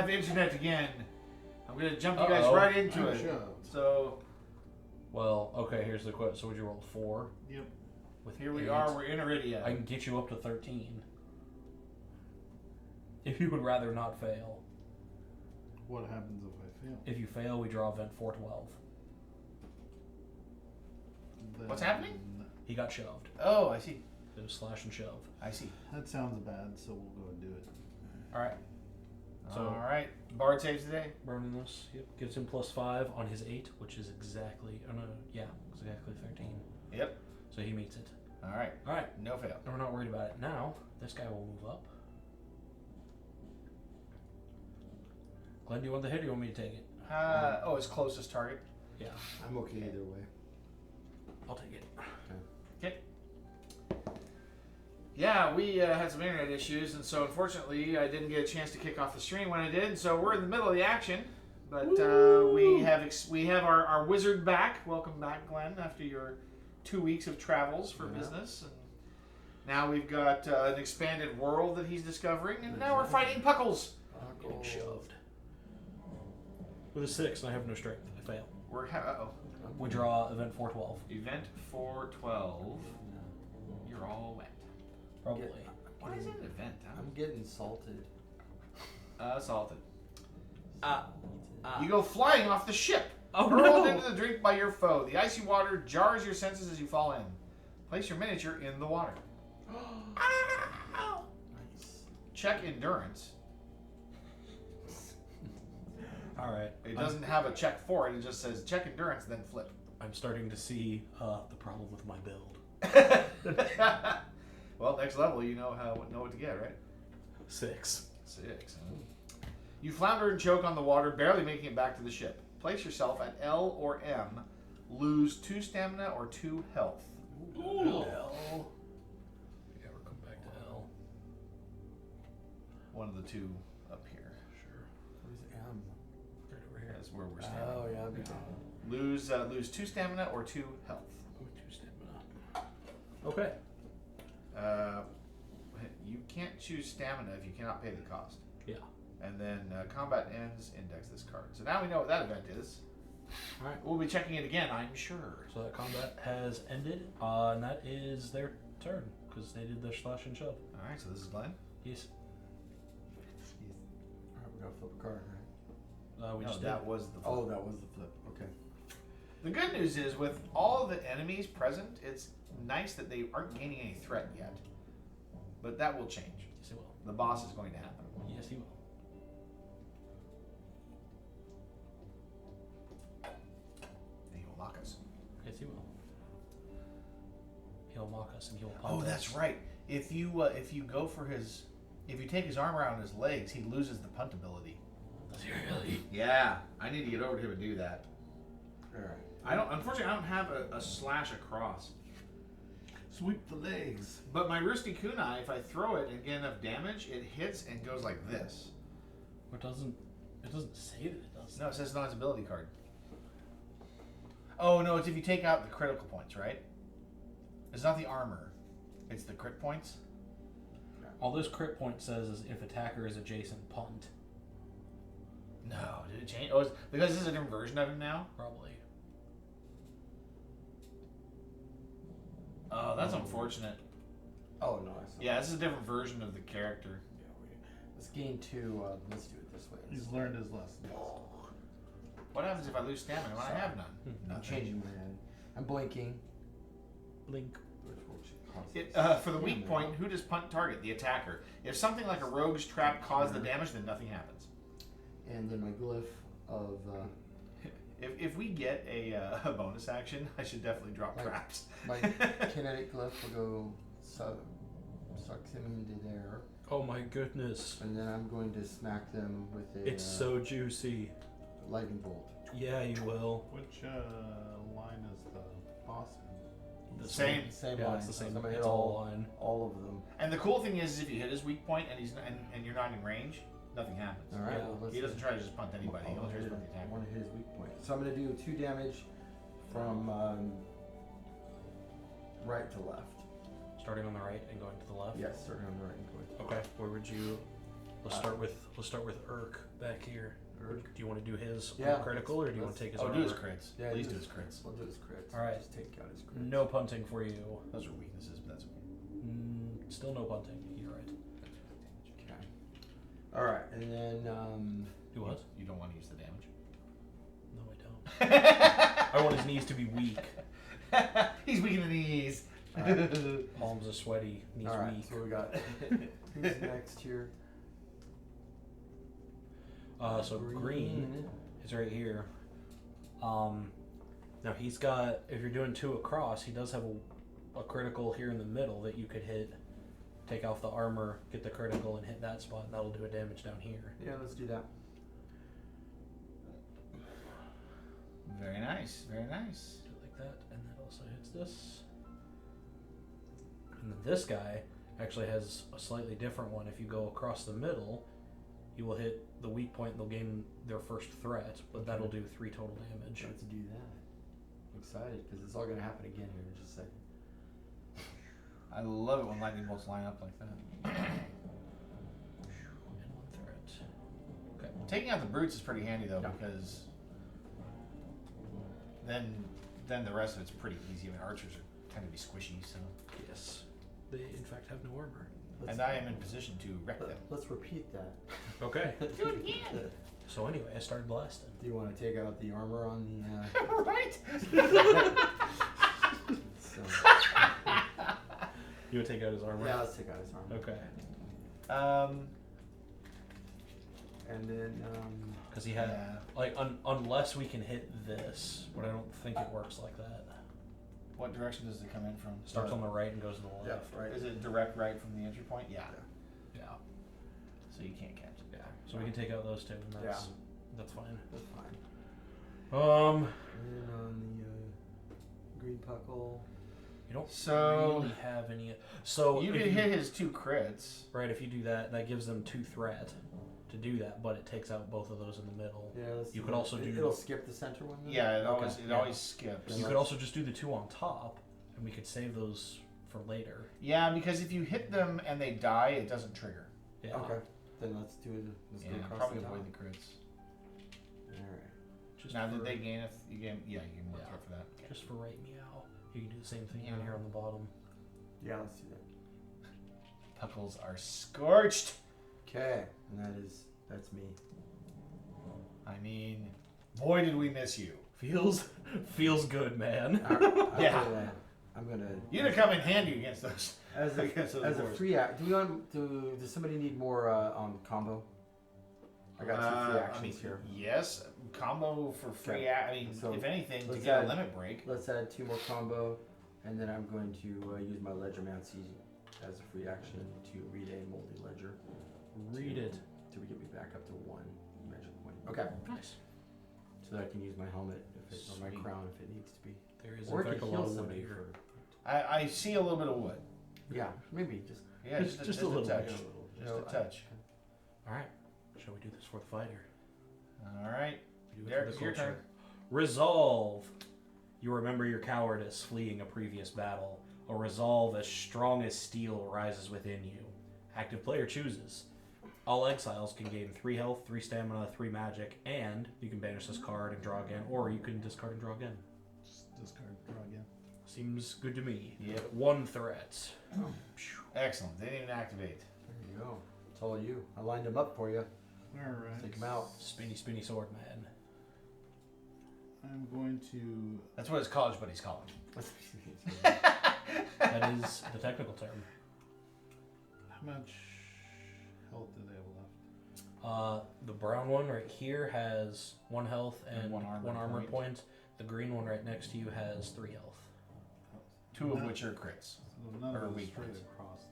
have internet again. I'm gonna jump you guys right into it. So, well, okay. Here's the question. So would you roll 4? Yep. With here we 8, are. We're in Arydia. I can get you up to 13. If you would rather not fail. What happens if I fail? If you fail, we draw event 412. What's happening? He got shoved. Oh, I see. It was slash and shove. I see. That sounds bad, so we'll go and do it. All right. So all right. Bard saves today. Burning this. Yep. Gives him +5 on his 8, which is exactly. Oh no. Yeah. Exactly 13. Yep. So he meets it. All right. All right. No fail. We're not worried about it now. This guy will move up. Glenn, do you want the hit or you want me to take it? His closest target. Yeah. I'm okay either way. I'll take it. Okay. Yeah, we had some internet issues, and so unfortunately I didn't get a chance to kick off the stream when I did. So we're in the middle of the action, but we have our wizard back. Welcome back, Glenn, after your 2 weeks of travels for business. And now we've got an expanded world that he's discovering, and now we're fighting puckles. Getting shoved. With a 6, and I have no strength. I fail. We draw event 412. Event 412. You're all wet. Probably. Why is it an event? Huh? I'm getting salted. Salted. You go flying off the ship. Oh, hurled no. into the drink by your foe. The icy water jars your senses as you fall in. Place your miniature in the water. Nice. Check endurance. All right. It doesn't have a check for it. It just says check endurance, then flip. I'm starting to see the problem with my build. Well, next level, you know what to get, right? 6. 6. You flounder and choke on the water, barely making it back to the ship. Place yourself at L or M. Lose 2 stamina or 2 health. Ooh. L. Yeah, we're coming back to L. One of the 2 up here. Sure. Where's M? Right over here. That's where we're standing. Oh, yeah. I'll be down. Lose 2 stamina or 2 health. 2 stamina. Okay. You can't choose stamina if you cannot pay the cost. Yeah. And then combat ends, index this card. So now we know what that event is. All right. We'll be checking it again, I'm sure. So that combat has ended, and that is their turn because they did their slash and shove. All right, so this is Glenn. Yes. All right, we gotta flip a card, right? We No, just that did. was the flip. Oh, that was the flip. Okay. The good news is with all the enemies present, it's nice that they aren't gaining any threat yet. But that will change. Yes, he will. The boss is going to happen. Yes, he will. And he will mock us. Yes, he will. He'll mock us and he'll. Oh, that's right. If you go for if you take his arm around his legs, he loses the punt ability. Does he really? Yeah, I need to get over to him and do that. All right. Unfortunately, I don't have a slash across. Sweep the legs. But my Rusty Kunai, if I throw it and get enough damage, it hits and goes like this. It doesn't say that it does. No, it says it's not his ability card. Oh no, it's if you take out the critical points, right? It's not the armor. It's the crit points. All this crit point says is if attacker is adjacent, punt. No, did it change? Oh, because this is a different version of him now? Probably. Oh, that's unfortunate. Oh, no. I saw Yeah, this is a different version of the character. Yeah, let's gain 2. Let's do it this way. He's learned his lesson. What happens if I lose stamina when I have none? I'm Nothing. changing my hand. I'm blinking. Blink. For the weak point, who does punt target? The attacker. If something like a rogue's trap caused the damage, then nothing happens. And then my glyph of... If we get a bonus action, I should definitely drop traps. My kinetic glyph will go sucks him into there. Oh my goodness. And then I'm going to smack them with a... It's so juicy. Lightning bolt. Yeah, you will. Which line is the boss in? The same. Same Yeah, line. it's the same. So I'm gonna hit It's all line. all of them. And the cool thing is if you hit his weak point and and you're not in range, nothing happens. All right. Yeah. Well, let's He doesn't try to just punt anybody. He only tries to punt the I attacker. want to hit his weak point. So I'm going to do 2 damage from right to left. Starting on the right and going to the left. Yes, starting on the right and going. Okay. Where would you Let's start with Urk back here. Urk. Do you want to do his Yeah, critical, or do you want to take his? Oh, armor? do his crits. Yeah, Please do his crits. We'll do his crits. All right. Just take out his crits. No punting for you. Those are weaknesses, but that's okay. Still no punting. You're right. Okay. All right, and then Do what? You don't want to use the damage. No, I don't. I want his knees to be weak. He's weak in the knees. Palms are sweaty. Knees all right, weak. so we got who's next here? So green is right here. Now he's got, if you're doing 2 across, he does have a critical here in the middle that you could hit, take off the armor, get the critical, and hit that spot. And that'll do a damage down here. Yeah, let's do that. Very nice. Very nice. Do it like that, and that also hits this. And then this guy actually has a slightly different one. If you go across the middle, you will hit the weak point and they'll gain their first threat, but that'll do 3 total damage. Let's do that. I'm excited because it's all going to happen again here in just a second. I love it when lightning bolts line up like that. And 1 threat. Okay. Taking out the brutes is pretty handy though, Yeah. because then the rest of it's pretty easy. I mean, archers tend to be squishy, so. Yes. They, in fact, have no armor. And I am in position to wreck them. Let's repeat that. Okay. Do it again. So anyway, I started blasting. Do you want to take out the armor on the? Right. So, You would take out his armor? yeah, let's take out his armor. Okay. And then Because he had, Yeah. like, unless we can hit this, but I don't think it works like that. What direction does it come in from? Starts on the right and goes to the left. right. Is it direct right from the entry point? Yeah. Yeah. So you can't catch it. Yeah. So we can take out those 2, and that's fine. That's fine. Um, And then on the green puckle. you don't So- really have any. So You if can hit his 2 crits. right. If you do that, that gives them 2 threat to do that, but it takes out both of those in the middle. Yeah, let's You do could that. also do- It'll skip the center one. Then? Yeah, it Okay. always skips. You could also just do the 2 on top, and we could save those for later. Yeah, because if you hit them and they die, it doesn't trigger. Yeah. Okay. Then let's do it. Let's go Yeah, across probably the top. avoid the crits. All right. Just Now, for, did they gain you gain? Yeah, you gain 1 Yeah. threat for that. just for right meow. You can do the same thing Yeah. down here on the bottom. Yeah, let's do that. Puckles are scorched. Okay, and that's me. I mean, boy, did we miss you. Feels good, man. Yeah. I'm gonna. You'd have come in handy against those. As a, against those as a boars. free act, does somebody need more combo? I got 2 free actions here. Yes, combo for free. Okay. I mean, So, if anything, to let's get a add- limit break. Let's add 2 more combo, and then I'm going to use my Ledgermancy as a free action to read a moldy ledger Read it. to get me back up to 1 magic point. Okay, Nice. so that I can use my helmet or my Sweet. crown if it needs to be. There is Or in I fact can a heal lot of wood somebody here. for. I see a little bit of wood. Yeah, maybe just. Yeah, just a little touch. bit. Just a touch. All right. Shall we do this for the fighter? All right. We do it Derek, for it's the your culture. turn. Resolve. You remember your cowardice fleeing a previous battle. A resolve as strong as steel rises within you. Active player chooses. All exiles can gain 3 health, 3 stamina, 3 magic, and you can banish this card and draw again, or you can discard and draw again. Just discard, draw again. Seems good to me. Yep. 1 threat. Excellent. They didn't even activate. There you go. It's all you. I lined them up for you. Alright. Take them out. Spinny sword man. I'm going to. That's what his college buddies call him. That is the technical term. How much health do they have left? The brown one right here has 1 health and one one armor armor point. point. The green one right next to you has 3 health. 2 of which are crits. So none Or of those weak straight points. across,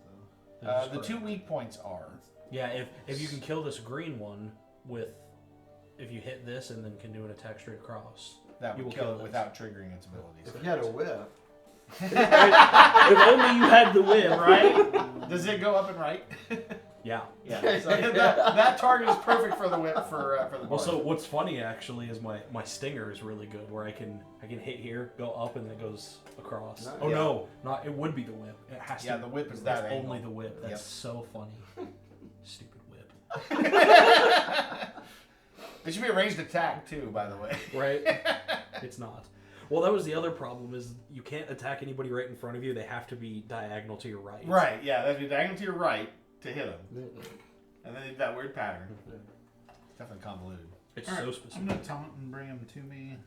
though. That is The correct. 2 weak points are. Yeah, if you can kill this green one with, if you hit this and then can do an attack straight across. That You would will kill kill it this. without triggering its abilities. If you had a whip. If only you had the whip, Right? Does it go up and right? Yeah. Yeah. So that target is perfect for the whip for the Well, bard. so what's funny actually is my stinger is really good, where I can hit here, go up, and then it goes across. Nice. Oh Yeah. no, not it would be the whip. It has Yeah, to. the whip is It's that only angle. the whip. That's Yep. so funny. Stupid whip. It should be a ranged attack too, by the way. Right? It's not. Well, that was the other problem is you can't attack anybody right in front of you. They have to be diagonal to your right. Right, yeah, that'd be diagonal to your right to hit them. And then that weird pattern. Definitely convoluted. It's All so right, specific. I'm gonna taunt and bring him to me,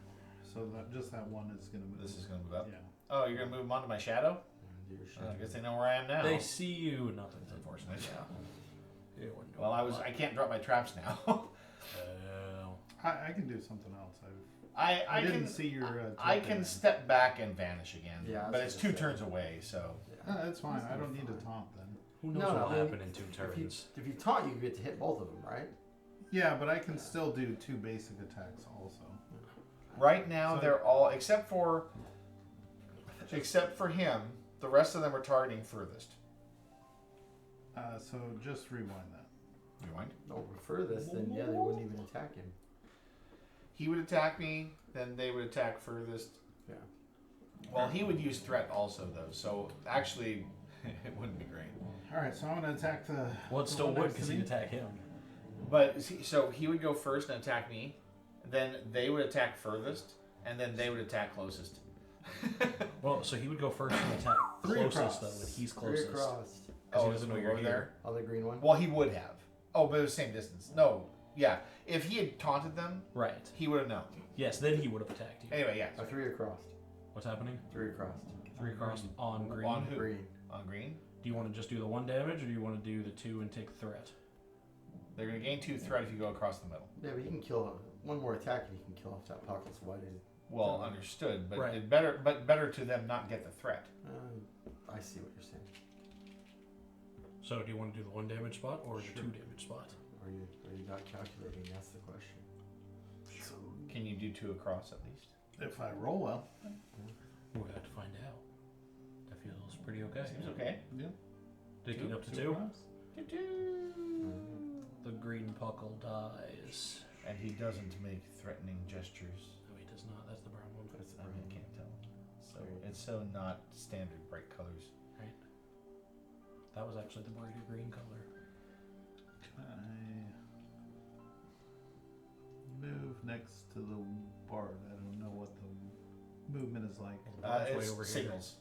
so that just that one is gonna move. This is going to move up. Yeah. Oh, you're going to move them onto my shadow? I guess they know where I am now. They see you. Nothing. That's unfortunate. Yeah. It wouldn't do Well, a lot. I can't drop my traps now. Oh. I can do something else. I didn't can see your. I can step back and vanish again. Yeah, I was but it's gonna 2 say. turns away, so. That's fine. I don't need to taunt then. Who knows No, what'll no, happen in 2 turns? If you taunt, you get to hit both of them, right? Yeah, but I can still do 2 basic attacks also. Right now, So- they're all except for him. The rest of them are targeting furthest. So just rewind that. Rewind. No, furthest, then yeah, they wouldn't even attack him. He would attack me, then they would attack furthest. Yeah. Well, he would use threat also, though. So actually, it wouldn't be great. All right, so I'm gonna attack the. Well, it the still one would next to because me. he'd attack him. But so he would go first and attack me, then they would attack furthest, and then they would attack closest. Well, so he would go first and attack 3 closest across. though, when he's 3 closest. across. Because he Oh, doesn't know move you're over here. there. Oh, the green one? Well, he would have. Oh, but it was the same distance. No, yeah. If he had taunted them, Right. he would have known. Yes, then he would have attacked you. Anyway, yeah. Oh, 3 across. What's happening? 3 across. 3 across on green. On who? Green. On green. Do you want to just do the 1 damage, or do you want to do the 2 and take the threat? They're going to gain 2 threat if you go across the middle. Yeah, but you can kill one more attack and you can kill off that pocket. So why did Well, understood, but Right. it better to them not get the threat. I see what you're saying. So do you want to do the 1 damage spot or the 2 damage spot? Are you not calculating? That's the question. Can you do 2 across at least? If I roll well. We'll have to find out. That feels pretty okay. Seems okay. Yeah. Taking up to 2. across. The green puckle dies. And he doesn't make threatening gestures. No, he does not. That's the brown one. That's the I brown can't tell. So Weird. it's so not standard bright colors. That was actually the brighter green color. Can I move next to the bard? I don't know what the movement is like. Bard's way It's over here. signals.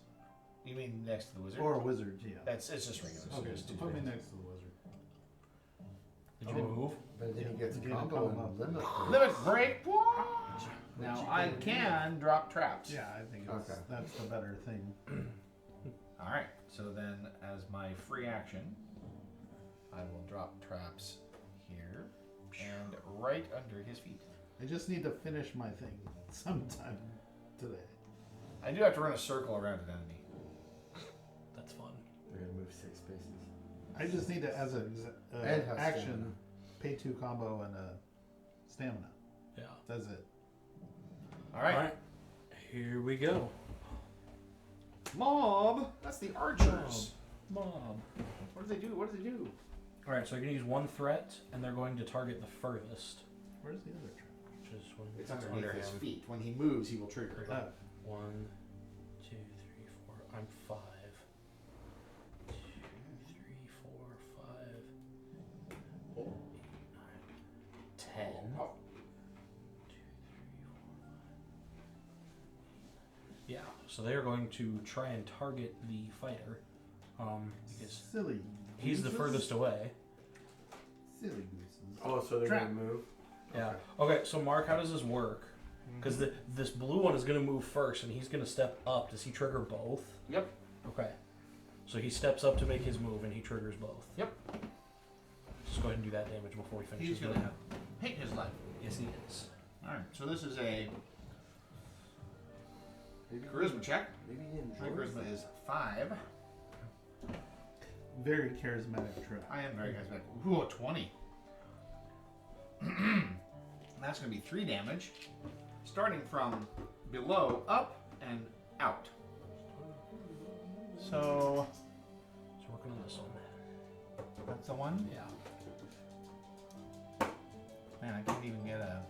You mean next to the wizard? Or a wizard, yeah. It's just regular. so Okay, just so 2 put me threats. next to the wizard. Did you move? But then he gets a Gain a combo combo. and limit. Limit break. Which Now you I can drop traps. Yeah, I think Okay. that's the better thing. All right. So then, as my free action, I will drop traps here and right under his feet. I just need to finish my thing sometime today. I do have to run a circle around an enemy. That's fun. We're gonna move 6 spaces. I just need to, as an And have action, stamina. pay 2 combo and a stamina. Yeah. That's it. All right. Alright. Here we go. Mob. That's the archers. Mob. What do they do? What do they do? Alright, so you're going to use 1 threat, and they're going to target the furthest. Where's the other trap? Which is when It's it's underneath under his him. feet. When he moves, he will trigger it. Oh, 1, 2, 3, 4. I'm 5. 2, 3, 4, 5. 8, 9, 10. 2, 3, 4, 5. Yeah, so they are going to try and target the fighter. Because silly. he's the gooses. furthest away. Silly gooses. Oh, so they're Trap. gonna move. Yeah. Okay, so Mark, how does this work? Because this blue one is going to move first, and he's going to step up. Does he trigger both? Yep. Okay. So he steps up to make his move, and he triggers both. Yep. Just go ahead and do that damage before he finishes. He's doing gonna it. hate his life. Yes, he is. All right. So this is a Maybe charisma check. Maybe he My enjoys charisma it. is 5. Very charismatic trap. I am very charismatic. Ooh, a 20. That's going to be 3 damage, starting from below, up, and out. So So working on this one. that's the one. Yeah. Man, I can't even get a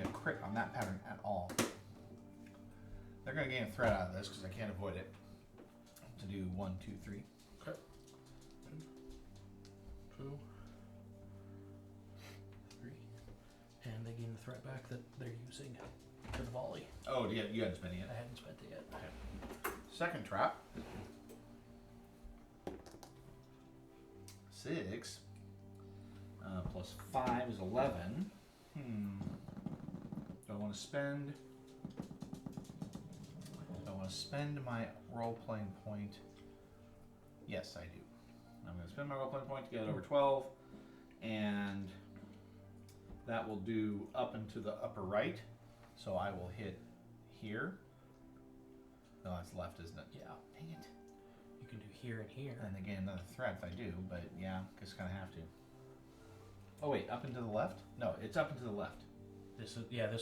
crit on that pattern at all. They're going to gain a threat out of this because I can't avoid it. To do 1, 2, 3. Okay. 2. threat back that they're using for the volley. Oh, yeah, you hadn't spent it yet. I hadn't spent it yet. Second trap. 6 plus 5 is 11. Do I want to spend? Do I want to spend my role-playing point? Yes, I do. I'm going to spend my role-playing point to get over 12, and that will do up and to the upper right. So I will hit here. No, that's left, isn't it? Yeah. Dang it. You can do here and here. And again, another threat if I do, but yeah, just kind of have to. Oh wait, up and to the left? No, it's up and to the left. This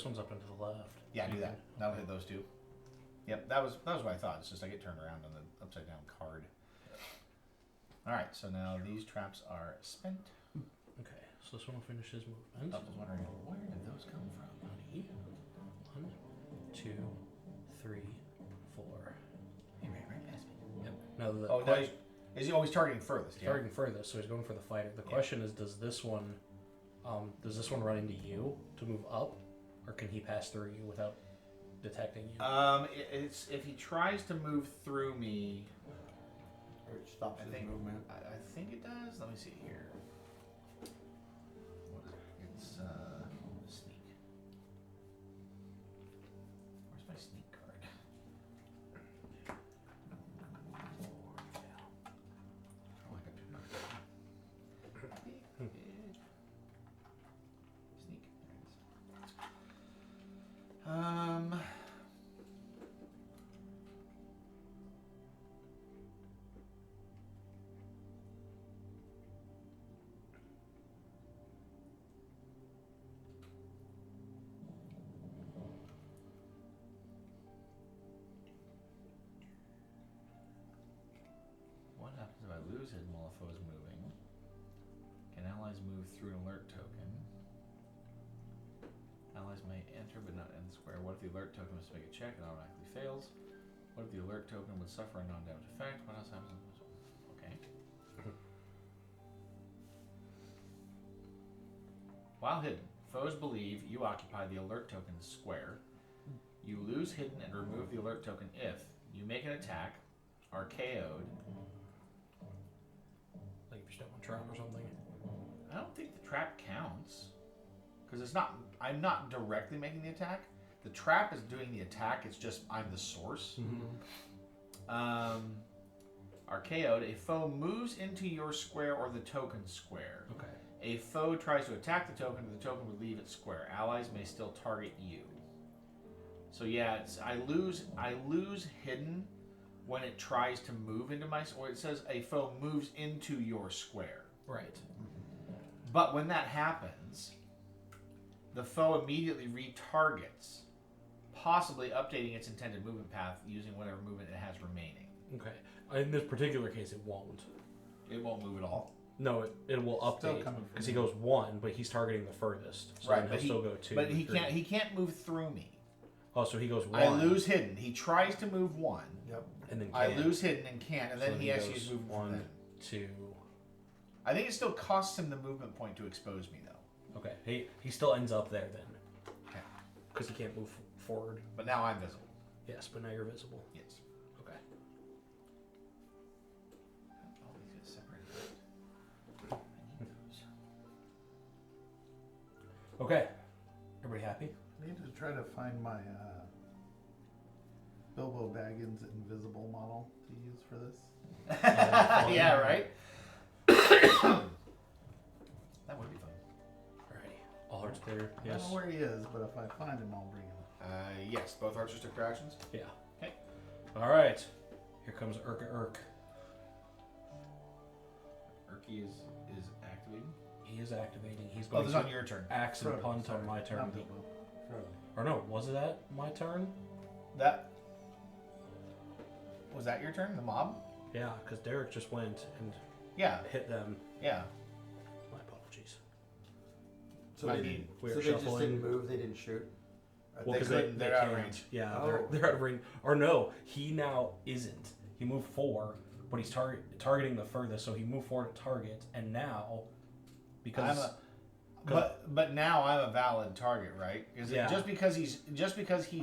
one's up and to the left. Yeah, do that. That'll hit those two. Yep, that was what I thought. It's just I get turned around on the upside down card. All right, so now these traps are spent. Okay, so this one will finish his movement. I was wondering where did those come from? 1, 2, 3, 4. He ran right past me. Yep. Now the Oh, no, is he always targeting furthest? Yeah. targeting furthest, so he's going for the fighter. The question is, does this one run into you to move up, or can he pass through you without detecting you? It's if he tries to move through me. Or it stops I his think movement. I think it does. Let me see here. What is it? It's sneak. Where's my sneak card? Oh, I got two cards. Sneak. There it is. What happens if I lose hidden while a foe is moving? Can allies move through an alert token? Allies may enter but not end the square. What if the alert token must make a check and automatically fails? What if the alert token would suffer a non-damage effect? What else happens? Okay. While hidden, foes believe you occupy the alert token square. You lose hidden and remove the alert token if you make an attack, are KO'd. Like if you step on trap or something. I don't think the trap counts. Because it's not, I'm not directly making the attack. The trap is doing the attack, it's just I'm the source. Are KO'd. A foe moves into your square or the token square. Okay. A foe tries to attack the token, but the token would leave its square. Allies may still target you. So yeah, I lose hidden when it tries to move into my, or it says a foe moves into your square. Right. But when that happens, the foe immediately retargets, possibly updating its intended movement path using whatever movement it has remaining. Okay. In this particular case, it won't. It won't move at all. No, it will Still update coming from because he me. goes 1, but he's targeting the furthest. So Right, then but he'll still go 2. But he 3. can't move through me. Oh, so he goes 1. I lose hidden. He tries to move 1. Yep. and then I can't. lose hidden and can't, and So then he actually goes is moving from 1, then. 2. I think it still costs him the movement point to expose me, though. Okay, he still ends up there then. Okay. Because he can't move forward. But now I'm visible. Yes, but now you're visible. Yes. Okay. All these get separated out. I need those. Okay. Everybody happy? I need to try to find my Bilbo Baggins invisible model to use for this. Yeah, right? That would be fun. Alrighty. All hearts clear? I Yes. don't know where he is, but if I find him, I'll bring him. Yes, both archers took their actions. Yeah. Okay. Alright. Here comes Urk. Urki is activating. He is activating. He's Oh, going this is to on your turn. axe and Frodo, punt sorry, on my turn. not Bilbo. Frodo. Or no, was that my turn? Was that your turn? The mob? Yeah, because Derek just went and Yeah. hit them. Yeah. My apologies. So I they mean, didn't. we're So they just shuffling. didn't move. They didn't shoot. Well, They because couldn't, they're out of can't. range. Yeah, Oh. they're out of range. Or no, he now isn't. He moved 4, but he's targeting the furthest, so he moved 4 to target, and now because But now I'm a valid target, right? Is it just because he's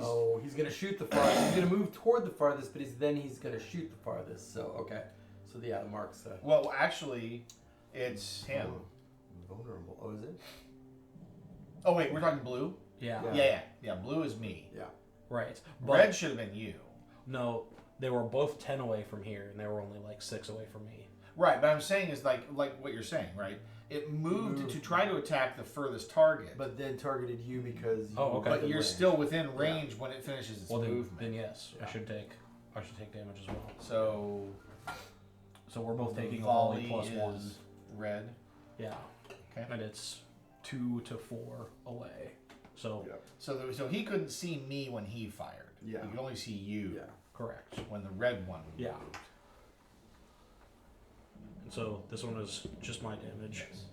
Oh, he's gonna shoot the farthest. He's gonna move toward the farthest, but he's gonna shoot the farthest. So okay. So yeah, the mark's well, actually, it's him. Vulnerable. Oh, is it? Oh wait, we're talking blue. Yeah. Yeah. Blue is me. Yeah. Right. Red should have been you. No, they were both 10 away from here, and they were only like 6 away from me. Right, but I'm saying is like what you're saying, right? It moved to try to attack the furthest target. But then targeted you because. But you're still within range when it finishes its movement. Then yes, I should take damage as well. So we're both taking a volley volley plus 1. Red. Yeah. Okay. And it's 2 to 4 away. So. Yep. So he couldn't see me when he fired. Yeah. He could only see you. Yeah. Correct. When the red one. Yeah. And so this one is just my damage. Yes.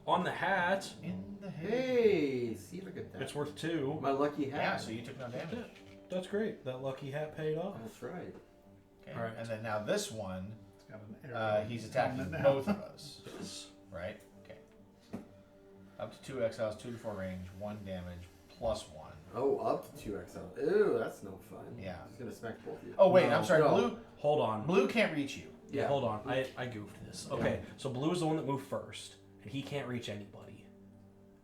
On the hat. In the head. Hey, see, look at that. It's worth 2. My lucky hat. Yeah, so you took no damage. That's great. That lucky hat paid off. That's right. Okay. All right. And then now this one, It's got an arrow. he's attacking on it now. both of us. Yes. Right? Okay. Up to 2 exiles, 2 to 4 range, 1 damage, plus 1. Oh, up to 2XL. Ew, that's no fun. Yeah. He's gonna smack both of you. Oh wait, No, I'm sorry. no. Hold on. Blue can't reach you. Yeah, hold on. I goofed this. Okay, so blue is the one that moved first, and he can't reach anybody.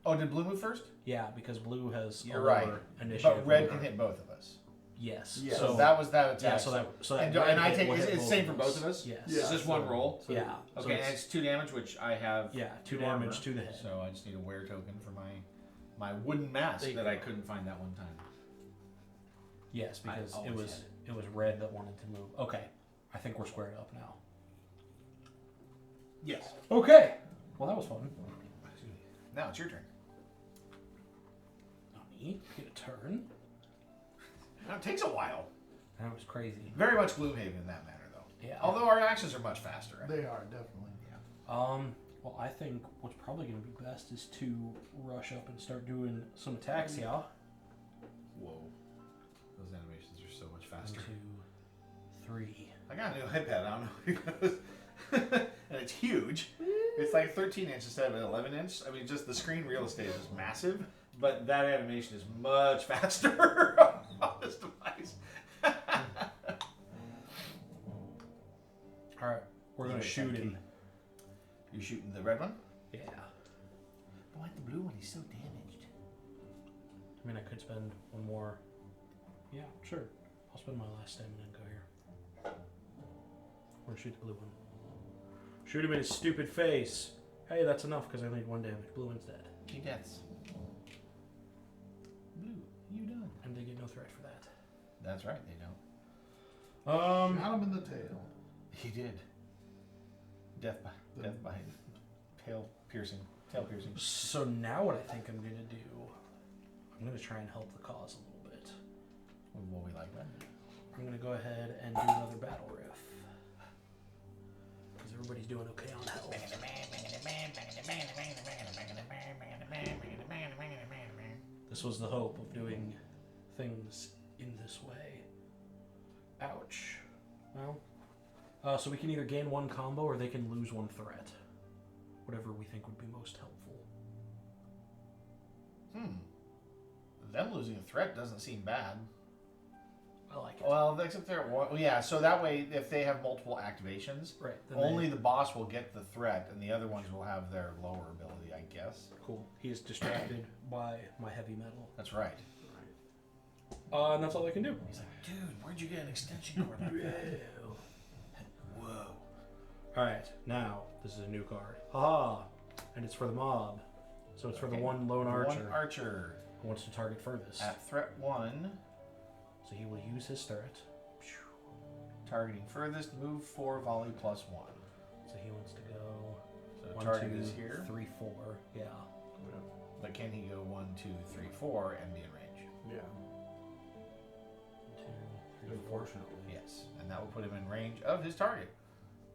Oh, did blue move first? Yeah, because blue has You're a right. lower initiative. But red number. can hit both of us. Yes. Yes. So that was that attack. Yeah. So that and, red and I hit take will it's hit the both same for of both of us. Yes. Yeah. It's just one roll. Yeah. So Okay, and it's 2 damage, which I have. Yeah, 2 2 damage armor. to the head. So I just need a wear token for my wooden mask There you that go. I couldn't find that one time. Yes, because I it always was had it was red that wanted to move. Okay, I think we're squared up now. Yes. Okay. Well, that was fun. Now it's your turn. Not me. Get a turn. Now it takes a while. That was crazy. Very much Gloomhaven in that manner, though. Yeah. Although our actions are much faster. They are, definitely. Well, I think what's probably going to be best is to rush up and start doing some attacks here. Whoa. Those animations are so much 1, faster. 2, 3. I got a new iPad. I don't know because and it's huge. It's like 13 inch instead of an 11 inch. I mean, just the screen real estate is massive, but that animation is much faster on this device. All right, we're going to shoot him. You're shooting the red one? Yeah. Why the blue one? He's so damaged. I mean, I could spend one more. Yeah, sure. I'll spend my last stamina and go here. We're gonna shoot the blue one. Shoot him in his stupid face. Hey, that's enough because I only need 1 damage. Blue one's dead. 2 deaths. Blue, you done. And they get no threat for that. That's right, they don't. Shot him in the tail. He did. Death by tail piercing. So now what I think I'm gonna do, I'm gonna try and help the cause a little bit. Will we like that? I'm gonna go ahead and do another battle riff. Because everybody's doing okay on health. This was the hope of doing things in this way. Ouch. Well, so we can either gain 1 combo or they can lose 1 threat. Whatever we think would be most helpful. Them losing a threat doesn't seem bad. I like it. Well, except they're yeah. So that way, if they have multiple activations, Right. then only the boss will get the threat, and the other ones will have their lower ability, I guess. Cool. He is distracted by my heavy metal. That's right. And that's all I can do. He's like, dude, where'd you get an extension cord like that? Whoa. Alright, now, this is a new card. Haha! And it's for the mob. So it's for the one lone archer One archer who wants to target furthest. at threat 1, So he will use his threat. targeting furthest, move 4, volley plus 1. So he wants to go So 1, target 2, is here. 3, 4. Yeah. But can he go 1, 2, 3, 4 and be in range? Yeah. 1, 2, 3, 4. Unfortunately. Yes, and that will put him in range of his target.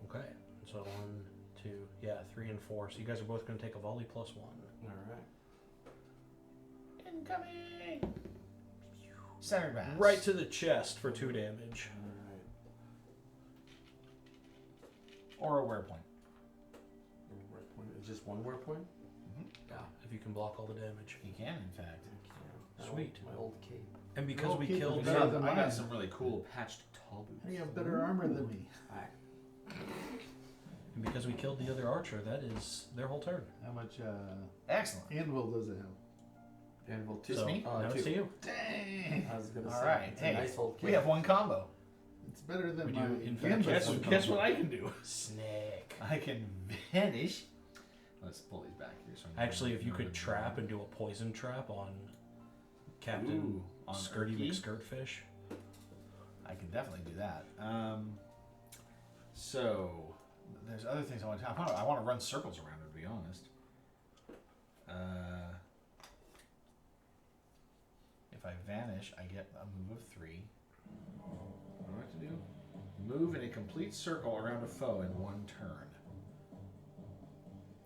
Okay. So 1, 2, yeah, 3 and 4. So you guys are both going to take a volley plus 1. Alright. Incoming! Center mass. Right to the chest for 2 damage. Alright. Or a wear point. Word point. It's just 1 word point? Yeah, if you can block all the damage. He can, in fact. Sweet. My old cape. And because Your we cape is killed better than I mine. got some really cool patched tall boots. You have better armor than me. and because we killed the other archer, that is their whole turn. How much Excellent. anvil does it have? Anvil Just so, me? now it's to you. Dang! I was gonna All say. right. It's a Hey, nice old cape. we have one combo. It's better than We my do, in fact, anvil. Guess what I can do? Snake. I can vanish. Let's pull these back here. So Actually, if you could trap and do a poison trap on Captain Ooh, on Skirty Erky? McSkirtfish. I can definitely do that. So there's other things I want to. I want to run circles around her, to be honest. If I vanish, I get a move of 3. What do I have to do? Move in a complete circle around a foe in 1 turn.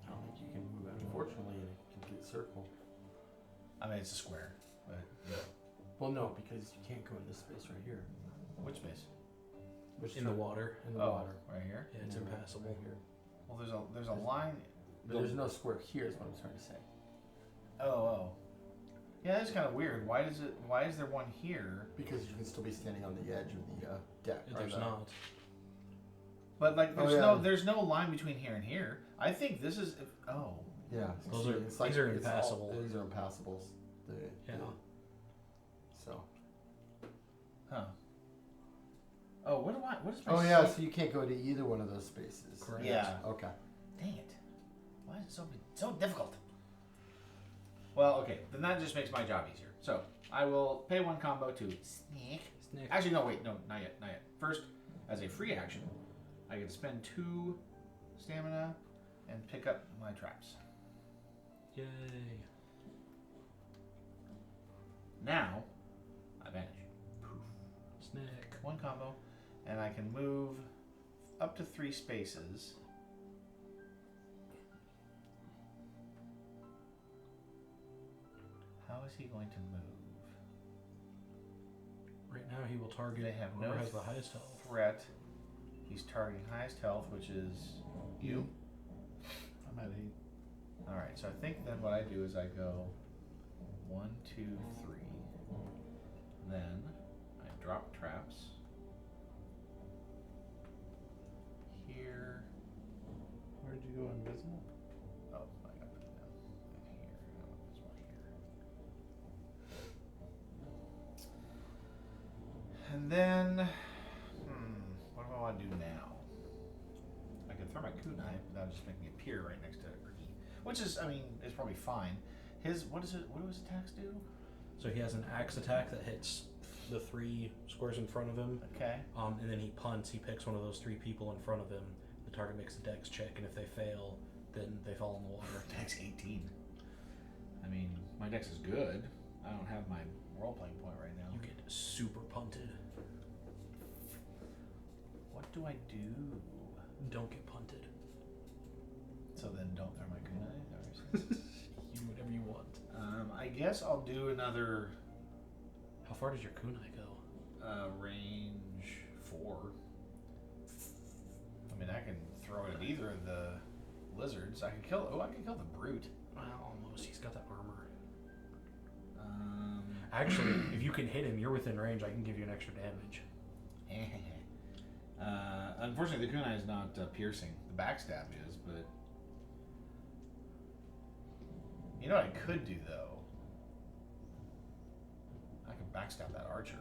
I don't think you can move, unfortunately, in a complete circle. I mean, it's a square, but Well, no, because you can't go in this space right here. which space? Which In the turn? water. In the Oh, water. right here. Yeah, it's Yeah, right- impassable. right here. Well, there's a line. But there's no square here, is what I'm trying to say. Oh. Yeah, that's kind of weird. Why is there one here? Because you can still be standing on the edge of the deck. or There's the- not. But like, Oh, there's no line between here and here. I think this is. Oh. Yeah. Those see, are- it's like, these are it's all- impassable. these are impassables. Yeah. So. Huh. Oh, what is my? Oh yeah, so you can't go to either one of those spaces. Correct. Yeah. Okay. Dang it! Why is it so difficult? Well, okay, then that just makes my job easier. So I will pay 1 combo to sneak. Snake. Actually, no, wait, no, not yet. First, as a free action, I can spend 2 stamina and pick up my traps. Yay. Now, I vanish. Snake. 1 combo, and I can move up to 3 spaces. How is he going to move? Right now he will target They have whoever no has the highest health. Threat. He's targeting highest health, which is you. I'm at 8. Alright, so I think then what I do is I go 1, 2, 3. Then I drop traps. Here. Where'd you go invisible? Oh, I gotta put it down. And here. I want this one here. And then, what do I want to do now? I could throw my kunai without just making it appear right next to Erky, which is, I mean, it's probably fine. What do his attacks do? So he has an axe attack that hits the 3 squares in front of him. Okay. And then he punts. He picks one of those 3 people in front of him. The target makes a dex check, and if they fail, then they fall in the water. Dex 18. I mean, my dex is good. I don't have my role playing point right now. You get super punted. What do I do? Don't get punted. So then don't throw my kunai? You do whatever you want. I guess I'll do another How far does your kunai go? range 4. I mean, I can throw it at either of the lizards. I can kill the brute. Well, almost. He's got that armor. Um, Actually, if you can hit him, you're within range. I can give you an extra damage. Unfortunately, the kunai is not piercing. The backstab is, but you know what I could do though? I could backstab that archer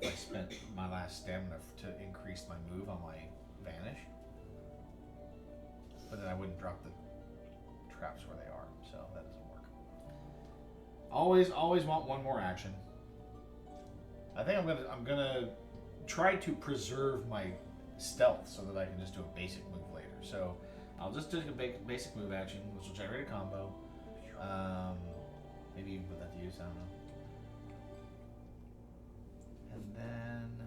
if I spent my last stamina to increase my move on my vanish. But then I wouldn't drop the traps where they are, so that doesn't work. Always want one more action. I think I'm gonna try to preserve my stealth so that I can just do a basic move later. So I'll just do a basic move action, which will generate a combo. Maybe even put that to use. I don't know. And then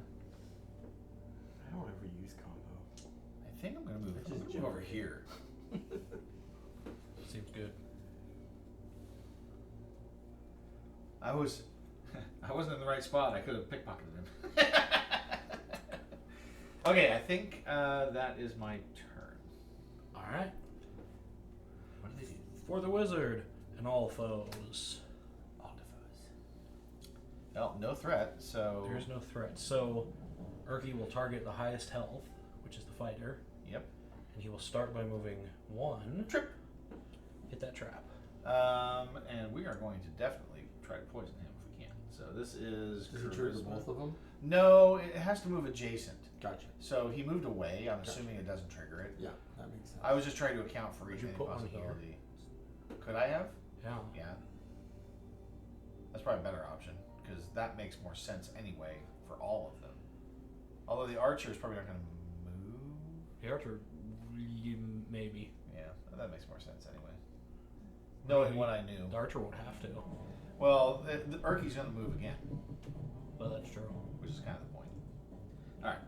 I don't ever use combo. I think I'm gonna move, I just move over here. Seems good. I wasn't in the right spot. I could have pickpocketed him. Okay, I think that is my turn. All right. What do they do? for the wizard and all foes. Well, no threat, so... There's no threat. So, Urki will target the highest health, which is the fighter. Yep. And he will start by moving 1. Trip. Hit that trap. And we are going to definitely try to poison him if we can. So this is... Does it trigger both of them? No, it has to move adjacent. Gotcha. So he moved away. I'm Gotcha. assuming it doesn't trigger it. Yeah, that makes sense. I was just trying to account for Could each you put one here? possibility. Could I have? Yeah. Yeah. That's probably a better option, because that makes more sense anyway for all of them. Although the archer is probably not going to move. The archer, maybe. Yeah, that makes more sense anyway. Knowing what I knew. The archer won't have to. Well, the Urki's going to move again, Well, that's true. which is kind of the point. Alright.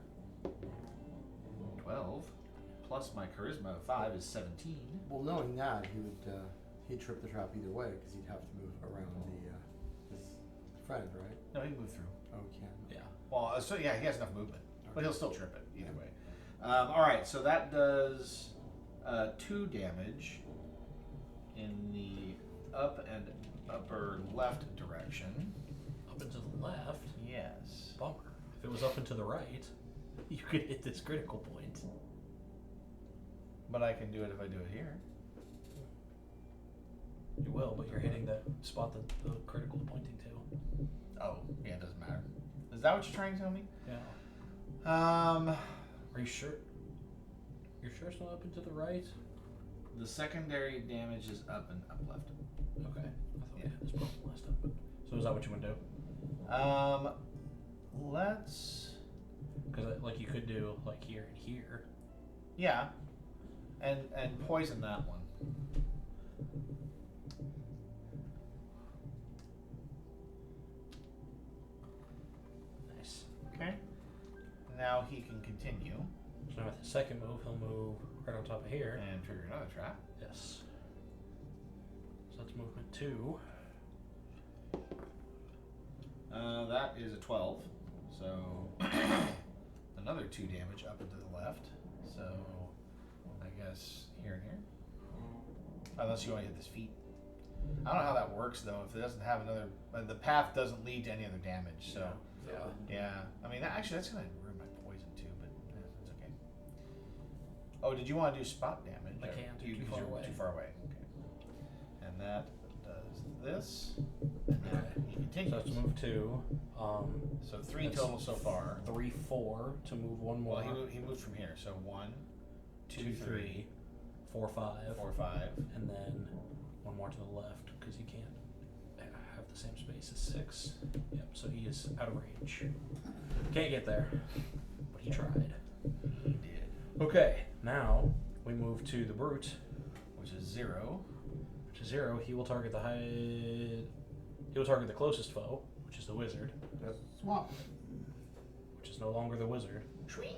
12 plus my charisma of 5 is 17. Well, knowing that, he'd trip the trap either way because he'd have to move around his friend, right? No, he can move through. Oh, he can. Yeah. Well, so yeah, he has enough movement, but he'll still trip it either way. Alright, so that does 2 damage in the up and upper left direction. Up and to the left. Yes. Bummer. If it was up and to the right, you could hit this critical point. But I can do it if I do it here. You will, but you're hitting that spot that the critical is pointing to. Oh, yeah, it doesn't matter. Is that what you're trying to tell me? Yeah. Are you sure? You're sure it's not up and to the right? The secondary damage is up and up left. Okay. I thought we had this problem last time. But... So is that what you want to do? Let's... Because like you could do like here and here. Yeah. And poison that one. Nice. Okay. Now he can continue. So now with the second move, he'll move right on top of here. And trigger another trap. Yes. So that's movement 2. That is a 12. So another 2 damage up and to the left. So I guess here and here. Unless you want to hit his feet. I don't know how that works though. If it doesn't have another, the path doesn't lead to any other damage. So yeah. I mean, actually, that's gonna ruin my poison too. But it's okay. Oh, did you want to do spot damage? I can't. You, Too far away. Too far away. Okay. And that does this. And then he So continues. that's move 2. So 3 That's total so far. 3, 4 to move 1 more. Well, he moved from here. So 1, 2, 2, 3, 4, 5. 4, 5. And then 1 more to the left because he can't have the same space as 6. Yep, so he is out of range. Can't get there, but he tried. He did. Okay, now we move to the brute, Which is 0. which is 0. He will target the He will target the closest foe, which is the wizard, Swamp. which is no longer the wizard. Swing.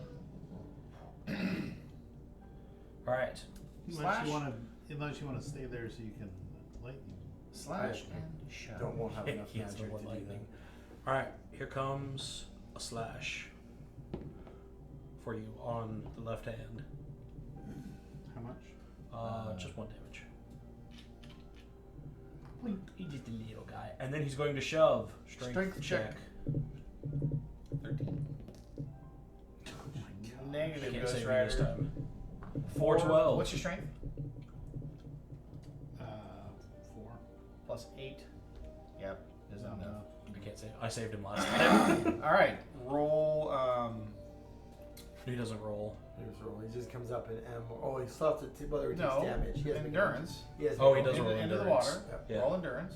All right. Slash. Unless you want to stay there so you can lightning. Slash and shove. Won't have enough He has magic no more to do lightning. All right, here comes a slash for you on the left hand. How much? Just 1 damage. He's just a little guy. And then he's going to shove. Strength check. 13. I Negative can't Ghost save you Rider. this time. 412. What's your strength? 4. Plus 8. Yep. Isn't No, enough. I can't save. I saved him last time. All right. Roll. He doesn't roll. Here's roll. He just comes up in M. Oh, he still has to whether he takes No. damage. He has Endurance. He has Oh, he does Into, roll into the endurance. water. Yep. Yeah. Roll endurance.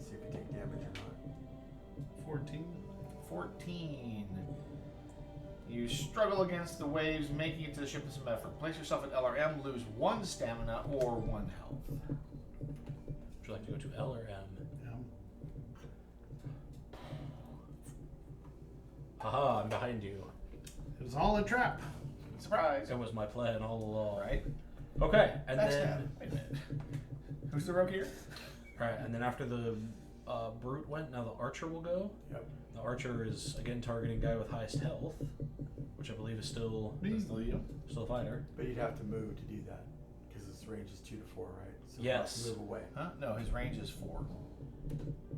See if he take damage or not. 14. 14. You struggle against the waves, making it to the ship with some effort. Place yourself at L or M, lose 1 stamina or 1 health. Would you like to go to L or M? Yeah. Haha, I'm behind you. It was all a trap. Surprise. It was my plan all along. Right? Okay, and Next then tab. Wait a minute. Who's the rogue here? all right, and then after the brute went, now the archer will go. Yep. The archer is again targeting guy with highest health, which I believe is still Still you. a fighter. But you'd have to move to do that because it's His range is 2 to 4, right? So Yes. Move away. Huh? No, his range is 4.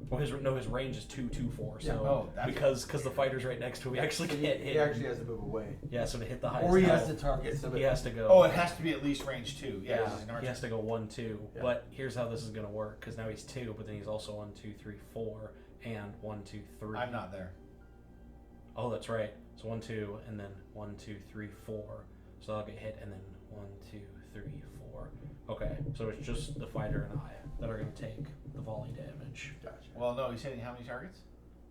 Well, his range is 2, 2, 4. So Yeah. Oh, that's because the fighter's right next to him, he actually can't hit. He actually has to move away. Yeah, so to hit the highest Or he health, has to target. he has to go. Oh, it has to be at least range 2. Yeah, 'cause he's an he archer. has to go 1, 2. Yeah. But here's how this is going to work, because now he's 2, but then he's also 1, 2, 3, 4, and 1, 2, 3. I'm not there. Oh, that's right. So 1, 2, and then 1, 2, 3, 4. So I'll get hit, and then 1, 2, 3, 4. Okay, so it's just the fighter and I that are going to take the volley damage. Gotcha. Well, no, he's hitting how many targets?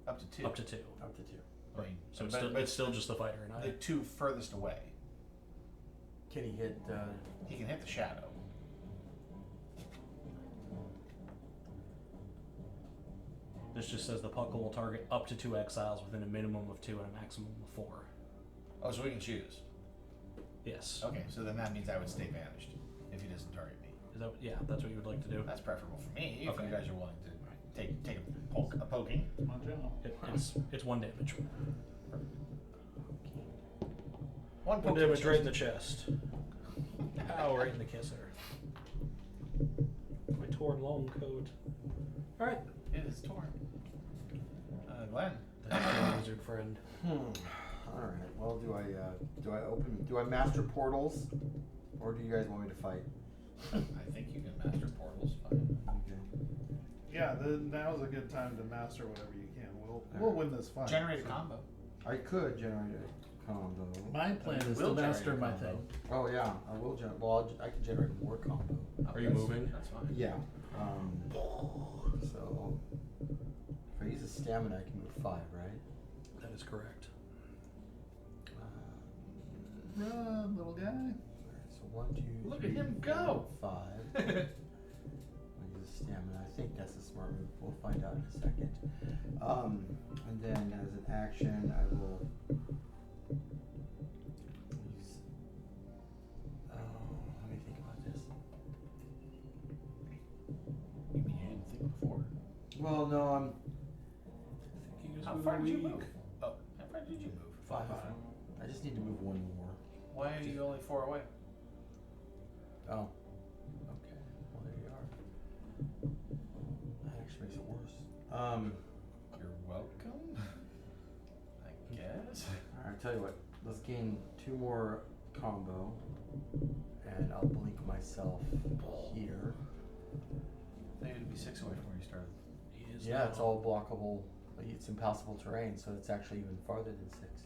Up to 2. Up to 2. Up to 2. I mean, So but it's still just the fighter and the I. 2 furthest away. Can he hit? He can hit the shadow. This just says the puckle will target up to 2 exiles within a minimum of 2 and a maximum of 4. Oh, so we can choose. Yes. Okay, so then that means I would stay vanished if he doesn't target me. Is that? Yeah, that's what you would like to do. That's preferable for me if Okay. you guys are willing to take a poking. It's my job. It's 1 damage. 1 1 poke damage to right in the chest. Ow, right in the kisser. My torn long coat. All right. It is torn. Glenn. That's your wizard friend. All right. Well, do I master portals, or do you guys want me to fight? I think you can master portals. Fine. Okay. Yeah, now's a good time to master whatever you can. We'll win this fight. Generate a combo. I could generate a combo. My plan is Will to generate master a my combo. thing. Oh yeah, I will generate. Well, I can generate more combo. Are you moving? That's fine. Yeah. So if I use a stamina, I can move 5, right? That is correct. Run, little guy. Alright, so 1, 2, Look 3, at him 4, go. 5. I use a stamina. I think that's a smart move. We'll find out in a second. And then as an action, I will use. Oh, let me think about this. You mean you didn't think before? Well, no, How far did you move? Oh, how far did you move? 5. I just need to move 1 more. Why are you only 4 away? Oh. Okay. Well, there you are. That actually makes it worse. You're welcome. I guess. Alright, tell you what. Let's gain 2 more combo, and I'll blink myself here. I think it'd be 6 away from where you started. He is Yeah, now. it's all blockable. It's impassable terrain, so it's actually even farther than 6.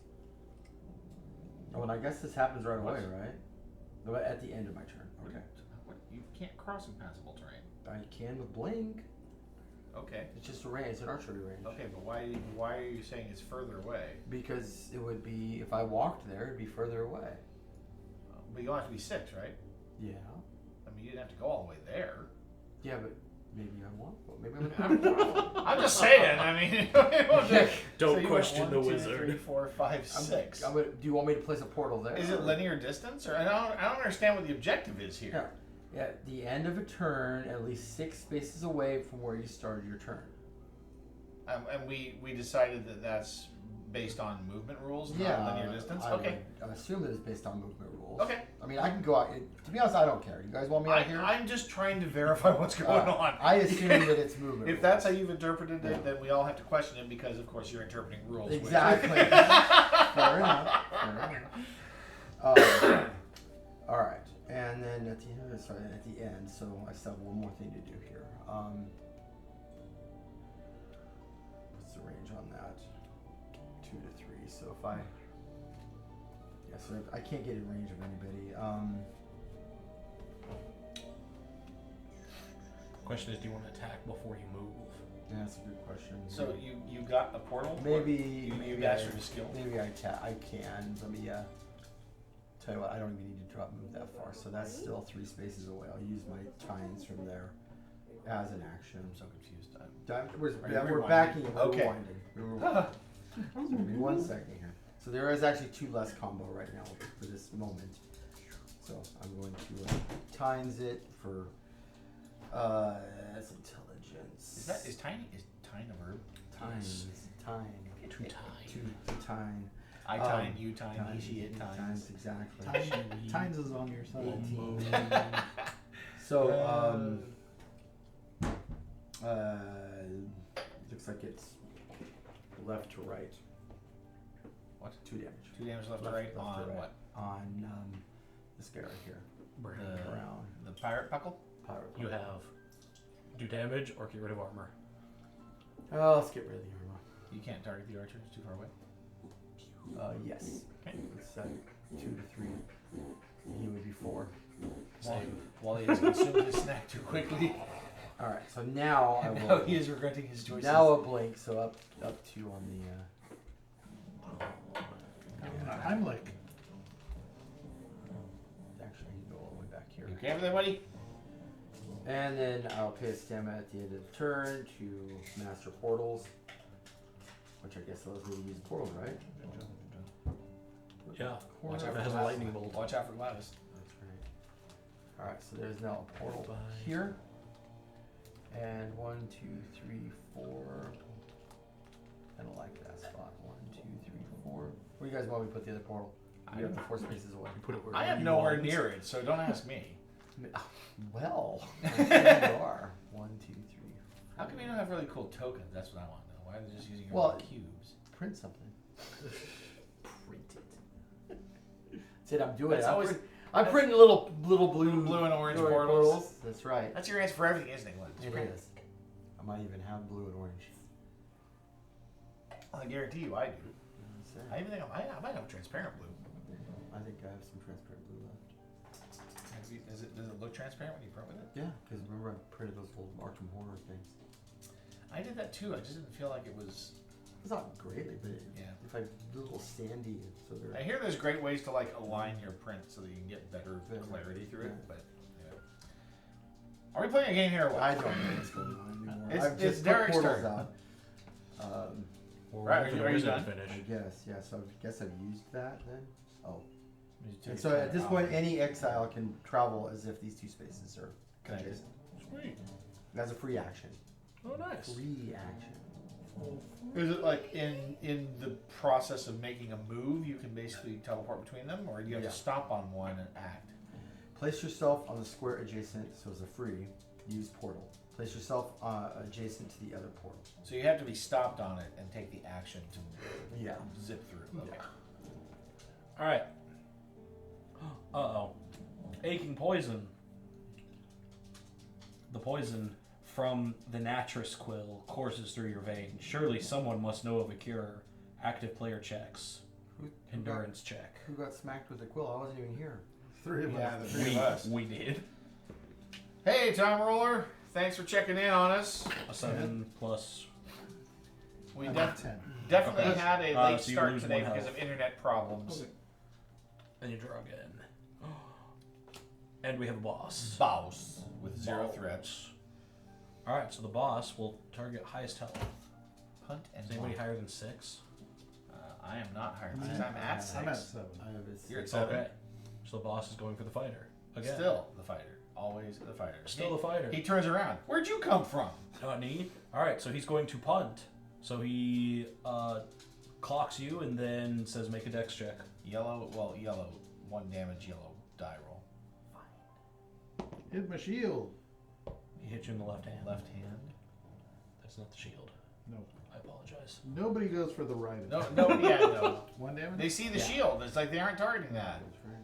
Oh, and I guess this happens right away, right? No, at the end of my turn. Okay. What? You can't cross impassable terrain. I can with blink. Okay. It's just a range. It's an archery range. Okay, but why are you saying it's further away? Because it would be, if I walked there, it'd be further away. But you don't have to be 6, right? Yeah. I mean, you didn't have to go all the way there. Yeah, but maybe I want. Well, maybe I'm. I'm just saying. I mean, Don't so you question went the 1, 2, wizard. 3, 4, 5, 6. Do you want me to place a portal there? Is it linear distance, or I don't understand what the objective is here. Yeah. Yeah, at the end of a turn, at least 6 spaces away from where you started your turn. And we decided that that's based on movement rules, not linear distance. Okay. I assume that it's based on movement rules. Okay. I mean, I can go out. To be honest, I don't care. You guys want me out here? I'm just trying to verify what's going on. I assume that it's movement. If rules. that's how you've interpreted it, Yeah. then we all have to question it because, of course, you're interpreting rules. which- Exactly. Fair enough. All right, and then at the end, so I still have one more thing to do here. What's the range on that? 2 to 3. So if I can't get in range of anybody. Question is, do you want to attack before you move? Yeah, that's a good question. So you got a portal? Maybe you mastered a skill? Maybe I can. Let me tell you what. I don't even need to move that far. So that's still 3 spaces away. I'll use my tines from there as an action. I'm so confused. We're backing and Okay. rewinding. So give me 1 second here. So there is actually 2 less combo right now for this moment. So I'm going to tines it for that's intelligence. Is tiny a verb? Tines? Tine. To tie. To tine. I tine, you tine, he, she, it Tines, tines. exactly. Tynes is on your side. 18. So, looks like it's left to right. What? 2 damage. 2 damage left to Left- right left to on right. what? On this guy right here. Brown. The pirate puckle? Pirate. You have do damage or get rid of armor. Oh, let's get rid of the armor. You can't target the archer, it's too far away. Yes. Okay. It's 2 to 3. He would be 4. Wally has consumed his snack too quickly. All right. So now I And will. now he is regretting his choices. Now a blink. So up 2 on the. Heimlich. Actually, I can go all the way back here. You okay with that, buddy? And then I'll pay a stamina at the end of the turn to master portals, which I guess allows me to use portals, right? Yeah. Watch It out for has a Gladys. lightning bolt. Watch out for Gladys. That's right. All right, so there's now a portal Bye. here, and 1, 2, 3, 4. I don't like that spot. 1, 2, 3, 4. Where do you guys want me to put the other portal? You have the 4 spaces away. You put it where I am you nowhere want. near it, so don't ask me. Well, I'm sure you are. 1, 2, 3. How come you don't have really cool tokens? That's what I want to know. Why are they just using your Well, cubes? Print something. Print it. Said I'm doing That's it. always- I'm printing little blue, Blue and orange blue portals. That's right. That's your answer for everything, isn't it, Glenn? Just It print is. I might even have blue and orange. I guarantee you I do. That's it. I even think I might have transparent blue. I think I have some transparent blue left. Does it look transparent when you print with it? Yeah, because remember I printed those old Arkham Horror things. I did that too. I just didn't feel like it was. It's not greatly, but Yeah. if I do a little sandy, so they're. I hear there's great ways to like align your print so that you can get better Better. clarity through it. Yeah. But yeah. Are we playing a game here or what? I don't know what's going on anymore. It's- I've it's just put Derek's portals turn. out. We're Right, waiting for are the you wizard done? to finish. I guess, yeah. So I guess I've used that then. Oh. Let me take And a so turn at this off. point, any exile can travel as if these 2 spaces are Connected. adjacent. Sweet. That's a free action. Oh, nice. Free action. Is it like in the process of making a move, you can basically teleport between them, or do you have Yeah. to stop on one and act? Place yourself on the square adjacent, so it's a free. Use portal. Place yourself adjacent to the other portal. So you have to be stopped on it and take the action to Yeah. zip through. Okay. All right. Uh-oh. Aching poison. The poison from the Natris quill courses through your veins. Surely someone must know of a cure. Active player checks. Endurance check. Who got smacked with a quill? I wasn't even here. 3 of Yeah, us. the three of us. We did. Hey, Time Roller. Thanks for checking in on us. A 7 plus. We I'm def- at 10. definitely Okay. had a So late you start lose today one because health. of internet problems. Okay. And you draw again. And we have a boss. Boss with 0 threats. Alright, so the boss will target highest health. Hunt and Is anybody hunt. higher than 6? I am not higher than 6. I'm at 6. I'm at 7. I have a You're at 6. 7. Okay. So the boss is going for the fighter. Again. Still the fighter. Always the fighter. Still the fighter. He turns around. Where'd you come from? Not me. Alright, so he's going to punt. So he clocks you and then says make a dex check. Yellow. 1 damage yellow die roll. Hit my shield. He hits you in the left hand. Left hand. That's not the shield. No. I apologize. Nobody goes for the right. No, yeah, no. 1 damage? They see the Yeah. shield. It's like they aren't targeting that. That's right.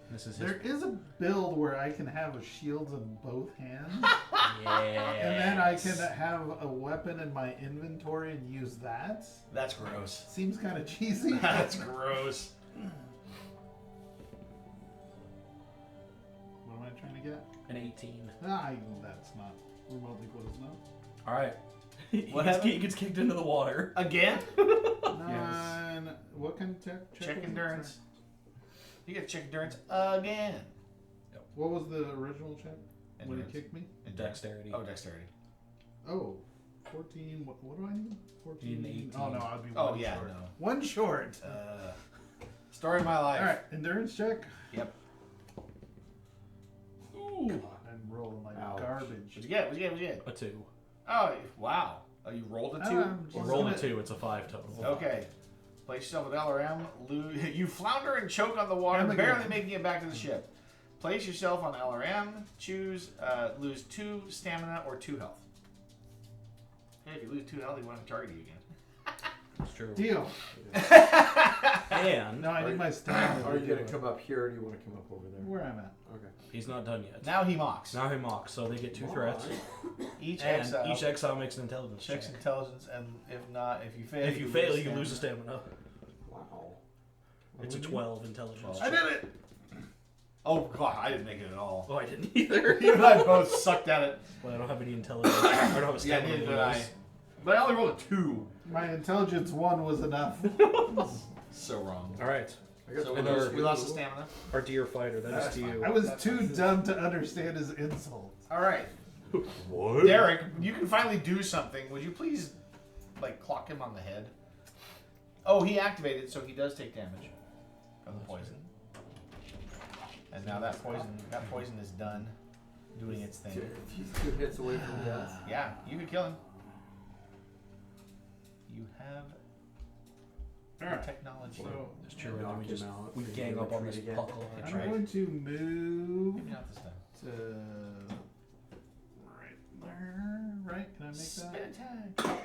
This is his. There is a build where I can have a shield in both hands, Yeah. and then I can have a weapon in my inventory and use that. That's gross. Seems kind of cheesy. That's gross. What am I trying to get? An 18. That's not remotely close enough. Alright. What he happened? gets kicked into the water. Again? 9. What kind of check? Check was it? endurance. You get check endurance again. What was the original check when he Endurance. kicked me? Dexterity. Oh, dexterity. Oh, 14. What do I need? 14. You need 18. Oh no, I'd be Oh, one yeah, short. no. One short. Story of my life. All right, endurance check. Yep. Ooh. God, I'm rolling like Ouch. What'd garbage. you get? What'd you get? What'd you get? A 2. Oh, wow. Oh, you rolled a 2? I'm You just roll a gonna- 2, it's a 5 total. Okay. Place yourself with LRM. You flounder and choke on the water, And again. barely making it back to the ship. Place yourself on LRM. Choose lose 2 stamina or 2 health. Hey, if you lose 2 health, he won't target you again. That's true. Deal. And No, I need my stamina. Are you gonna come up here, or do you want to come up over there? Where I'm at? Okay. he's not done yet. Now he mocks. Now he mocks, so they get 2 threats. Each And exile each exile makes an intelligence check. checks intelligence, and if not, if you fail, If you fail, you lose a stamina. Wow. It's a 12 intelligence. I did it! Oh god, I didn't make it at all. Oh, I didn't either. You and I both sucked at it. Well, I don't have any intelligence. I don't have a Yeah, stamina. neither did I. But I only rolled a 2. My intelligence 1 was enough. So wrong. All right. So And we lost the stamina. Our dear fighter, that is to you. I was too dumb to understand his insults. All right, What? Derek, you can finally do something. Would you please, like, clock him on the head? Oh, he activated, so he does take damage from the poison. And now that poison is done, doing its thing. If he's 2 hits away from death. Yeah, you could kill him. You have Alright. technology. So It's true. And then Knock we him just out. we Can you gang up on this retreat again? puckle. That's I'm right. going to move Maybe not this time. to right there. Right? Can I make Spin that? attack.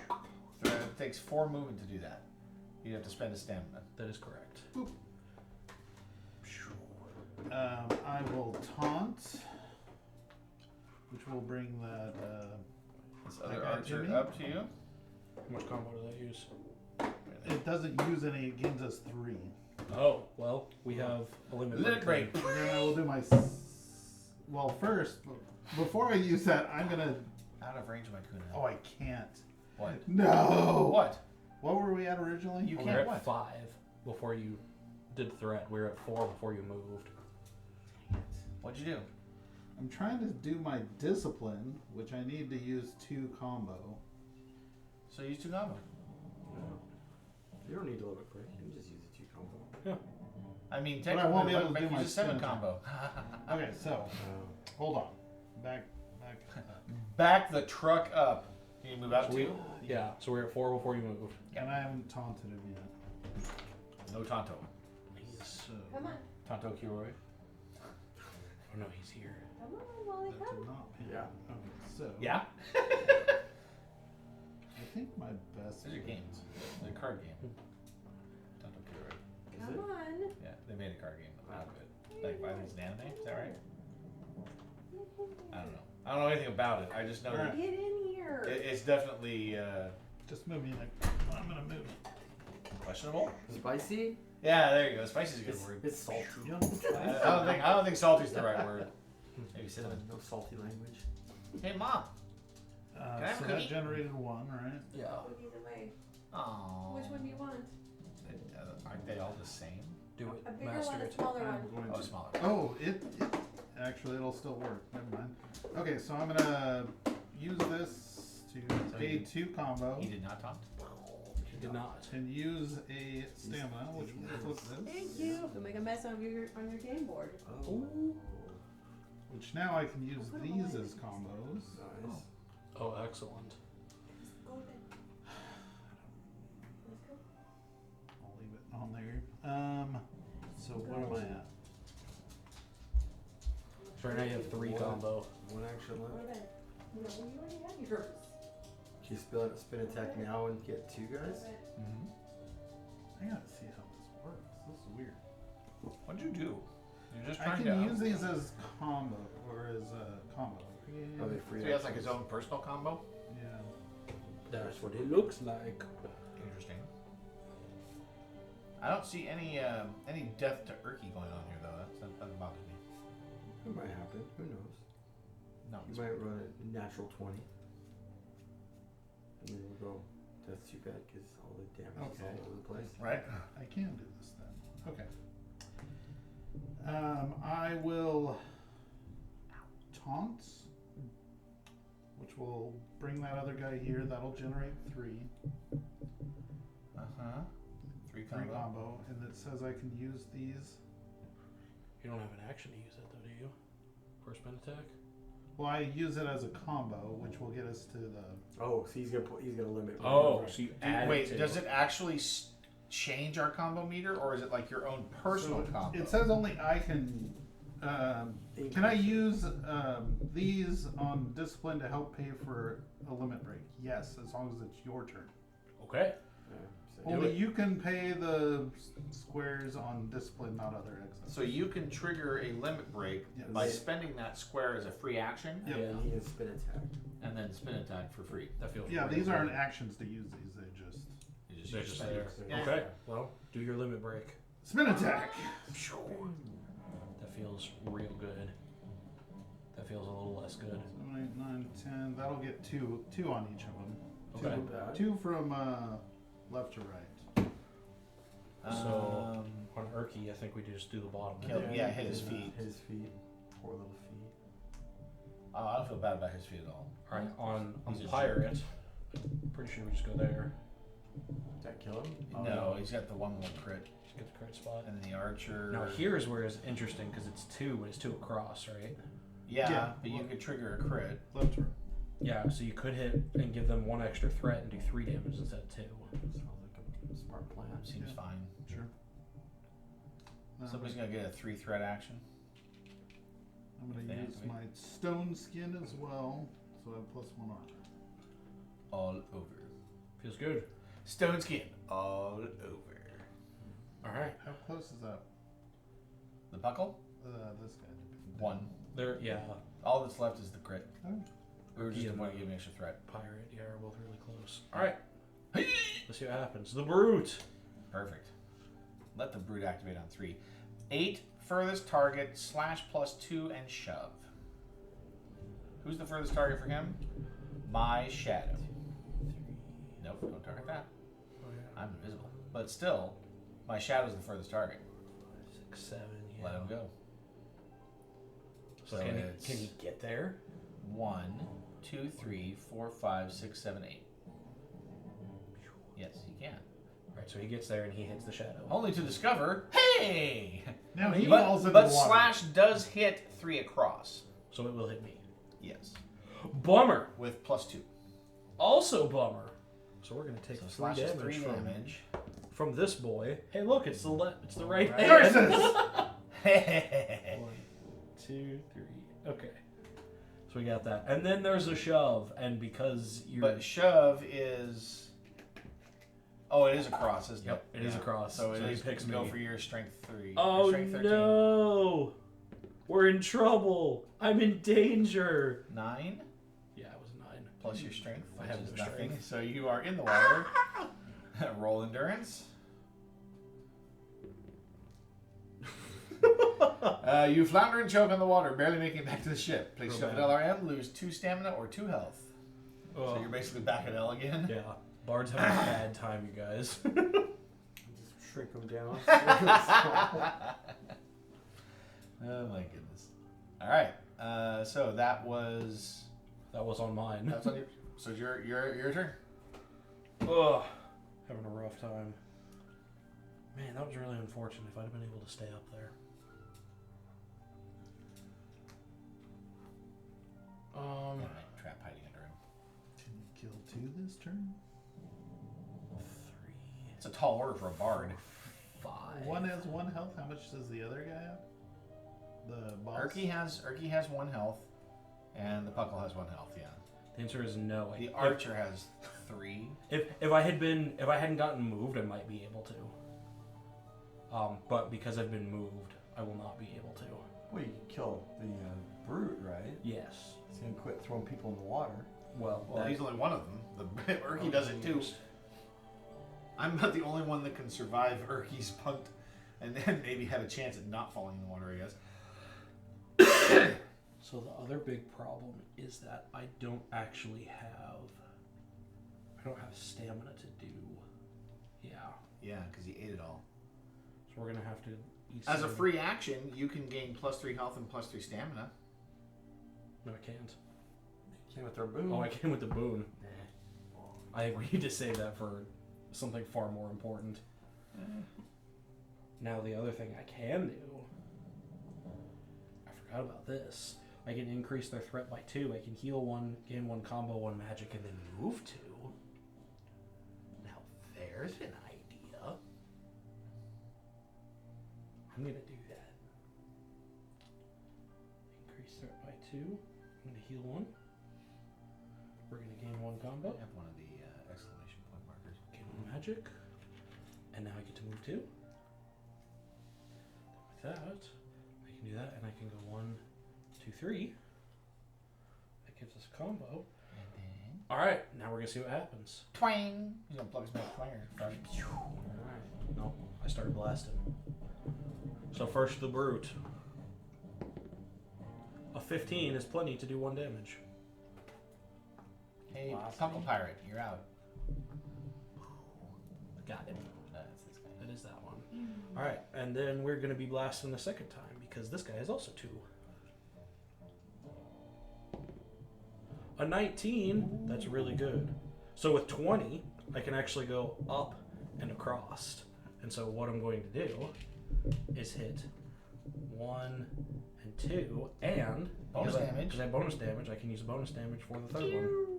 It takes 4 movement to do that. You have to spend a stamina. That is correct. I will taunt, which will bring that. This That other guy, archer Jimmy? up to you. How much combo do they use? It doesn't use any. It gains us 3. Oh, well, we have a limit. Limit break. And then I will do my. Well, first, before I use that, I'm gonna. Out of range of my kunai. Oh, I can't. What? No. What? What were we at originally? You We can't were at what? 5 before you did threat. We were at 4 before you moved. What'd you do? I'm trying to do my discipline, which I need to use 2 combo. So use 2 combo. You don't need to limit break. You can just use a 2 combo. I mean, But I technically, won't be able to make do my use a 7 spin attack. combo. Okay, so hold on. Back. Back the truck up. Can you move out So we, too? yeah, so we're at 4 before you moved. And I haven't taunted him yet. No Tonto. So Come on. Tonto Kiroi. Oh no, he's here. Come on, Molly, that come. did not pan. Yeah. Okay, so Yeah? I think my best. These are games. They're a card game. Tonto Kiroi. Come on. Yeah, they made a card game out of it. Like, I think it's an anime. Is that right? I don't know. I don't know anything about it. I just know that Get in here. it's definitely Just move me like I'm gonna move. questionable. Spicy? Yeah, there you go. Spicy is a good It's, word. it's salty. I don't think salty is the right word. Maybe cinnamon. No salty language. Hey, mom. Can I have So a that cookie? generated 1, right? Yeah. Cookies away. Oh. Which one do you want? Aren't they all the same? Do A it. bigger Master one, a it. smaller I'm one. going Oh, to. smaller. Oh, it actually it'll still work. Never mind. Okay, so I'm gonna use this to So pay you- 2 combo He did not taunt. He did not. and use a stamina, which will flip this. Thank you. You'll make a mess on your game board. Oh. Which now I can use these as combos. Nice. Oh, excellent. Go ahead. Let's go. I'll leave it on there. So what am I at? So right now you have 3 What? combo. 1 action Go left. ahead. No, you already had yours. Can you spin attack now and get 2 guys? Mm-hmm. I gotta see how this works. This is weird. What'd you do? You're just I trying can to use these as combo or as a combo. Oh, they So free he has like actions. his own personal combo. Yeah. That's what it looks like. Interesting. I don't see any death to Urki going on here though. That bothers me. It might happen. Who knows? No. You might run a natural 20. And then we'll go, that's too bad because all the damage is Okay. all over the place. Right? I can do this then. Okay. I will taunt, which will bring that other guy here. That'll generate 3. Uh-huh. 3 3 combo. combo. And it says I can use these. You don't have an action to use that though, do you? For a spin attack? Well, I use it as a combo, which will get us to the. Oh, so he's gonna limit. Oh, so you add Wait, to does it actually change our combo meter, or is it like your own personal So combo? It says only I can Can I use these on discipline to help pay for a limit break? Yes, as long as it's your turn. Okay. Only you can pay the squares on discipline, not other excess. So you can trigger a limit break Yes. by spending that square as a free action, Yep. Yeah, he has spin attack. and then spin attack for free. That feels Yeah, real these good. aren't actions to use these. They just You just They're use just spend. there. Yeah. Okay. Well, do your limit break. spin attack. That feels real good. That feels a little less good. 7, 8, 9, 10. That'll get two on each of them. Okay. Two from left to right. So on Urki, I think we just do the bottom. Kill- yeah, hit his feet. His feet. Poor little feet. Oh, I don't feel bad about his feet at all. All right, on He's a pirate. Pretty sure we just go there. Did that kill him? Oh, No, he's got the one more crit, Just get the crit spot. and then the archer. Now here's where it's interesting because it's 2, but it's 2 across, right? Yeah, Yeah. but you could trigger a crit. Left to right. Yeah, so you could hit and give them 1 extra threat and do 3 damage instead of 2. Sounds like a smart plan. Seems Yeah. fine. Sure. Somebody's gonna get a 3 threat action. I'm going to Yeah, use sweet. my stone skin as well, so I have +1 armor. All over. Feels good. Stone skin. All over. All right. How close is that? The buckle? This guy. 1. There, yeah. All that's left is the crit. Oh. We were just Yeah. want to give an extra threat. Pirate, yeah, we're both really close. All right. Let's see what happens. The brute. Perfect. Let the brute activate on 3. 8, furthest target, /+2, and shove. Who's the furthest target for him? My shadow. Nope, don't target that. I'm invisible. But still, my shadow's the furthest target. 6, 7. Yeah. Let him go. So So can it's- he get there? 1, 2, 3, 4, 5, 6, 7, 8. Yes, he can. Right. So he gets there and he hits the shadow. Only to discover, hey! Now he but falls into but the water. slash does hit 3 across. So it will hit me. Yes. Bummer. With +2. Also bummer. So we're gonna take So 3 slash is damage, 3 damage. from this boy. Hey, look, it's the right Right. hand. Versus. 1, 2, 3. Okay. So we got that, and then there's a shove, and because you're But shove is. Oh, it is across, isn't Yep, it? it is across. So, So it he is picks go me. for your strength 3. oh strength 13. no, we're in trouble. I'm in danger. 9 Yeah, it was a 9. plus your strength, I which have is no nothing. strength. So you are in the water. Roll endurance. You flounder and choke on the water, barely making it back to the ship. Place yourself at LRM, lose 2 stamina or 2 health. So you're basically back at L again. Yeah, bards have a bad time, you guys. Just shrink him down. Oh my goodness. All right. So that was. That was on mine. That's on your. So your turn. Ugh, having a rough time. Man, that was really unfortunate. If I'd have been able to stay up there. Trap hiding under him. Can you kill 2 this turn? 3, It's a tall order for a bard. 5. One has 1 health. How much does the other guy have? The boss? Urki has 1 health, and the Puckle has 1 health. Yeah. The answer is no. The archer has 3. If I hadn't gotten moved, I might be able to. But because I've been moved, I will not be able to. Well, you can kill the brute, right? Yes. He's gonna quit throwing people in the water. Well, Well, he's only one of them. The Urki does it too. I'm not the only one that can survive Urki's punt, and then maybe have a chance at not falling in the water. I guess. So the other big problem is that I don't have stamina to do. Yeah. Yeah, because he ate it all. So we're gonna have to eat. As a some- free action, you can gain +3 health and +3 stamina. No, I can't. Came with their boom. Oh, I can with the boon. I think we need to save that for something far more important. Now the other thing I can do, I forgot about this. I can increase their threat by 2. I can heal 1, gain 1 combo, 1 magic, and then move 2. Now there's an idea. I'm gonna do that. start by 2. I'm going to heal 1. We're going to gain 1 combo. I have one of the exclamation point markers. Gain 1 magic. And now I get to move 2. With that, I can do that, and I can go 1, 2, 3. That gives us a combo. Alright, now we're going to see what happens. Twang! He's going to plug his mouth twanger. Alright. No, I started blasting. So first the brute. A 15 is plenty to do 1 damage. Hey, Last Puckle one. Pirate, you're out. Got him. That's this guy. That is that one. Alright, and then we're going to be blasting the second time because this guy is also 2. A 19, that's really good. So with 20, I can actually go up and across. And so what I'm going to do is hit 1 and 2, and Bonus damage. Because I have bonus damage, I can use a bonus damage for the third one.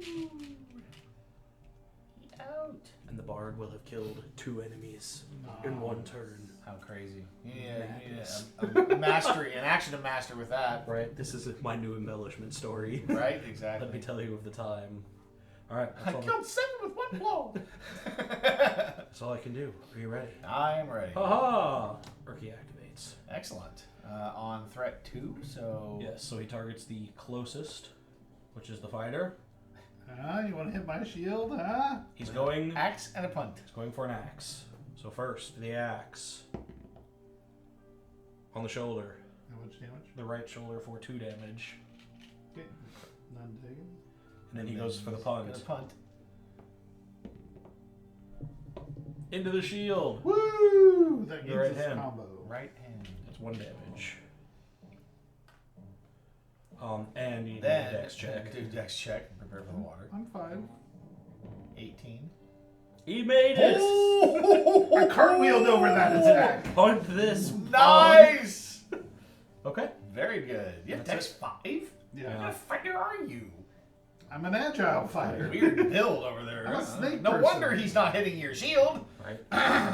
Out. And the bard will have killed 2 enemies in 1 turn. How crazy. Yeah, Madness. a mastery, an action to master with that. Right, this is my new embellishment story. Right, exactly. Let me tell you of the time. Alright, I that's, killed 7 with 1 blow. that's all I can do. Are you ready? I'm ready. Haha! Urki activates. Excellent. On threat 2, so... Yes, so he targets the closest, which is the fighter. You want to hit my shield, huh? He's going Axe and a punt. He's going for an axe. So first, the axe. On the shoulder. How much damage? The right shoulder for 2 damage. Okay. None taken. And then he goes for the punt. Gonna punt. Into the shield. Woo! That The right gives us hand. combo. Right hand. That's 1 damage. And you need Then, a dex check. do dex check and prepare for the water. I'm fine. 18. He made it! I cartwheeled over that attack. Punt this. Nice! Okay. Very good. You have That's dex 5? Yeah. Yeah. What kind of fighter are you? I'm an agile fighter. Weird build over there. I'm a snake No person. wonder he's not hitting your shield. Right.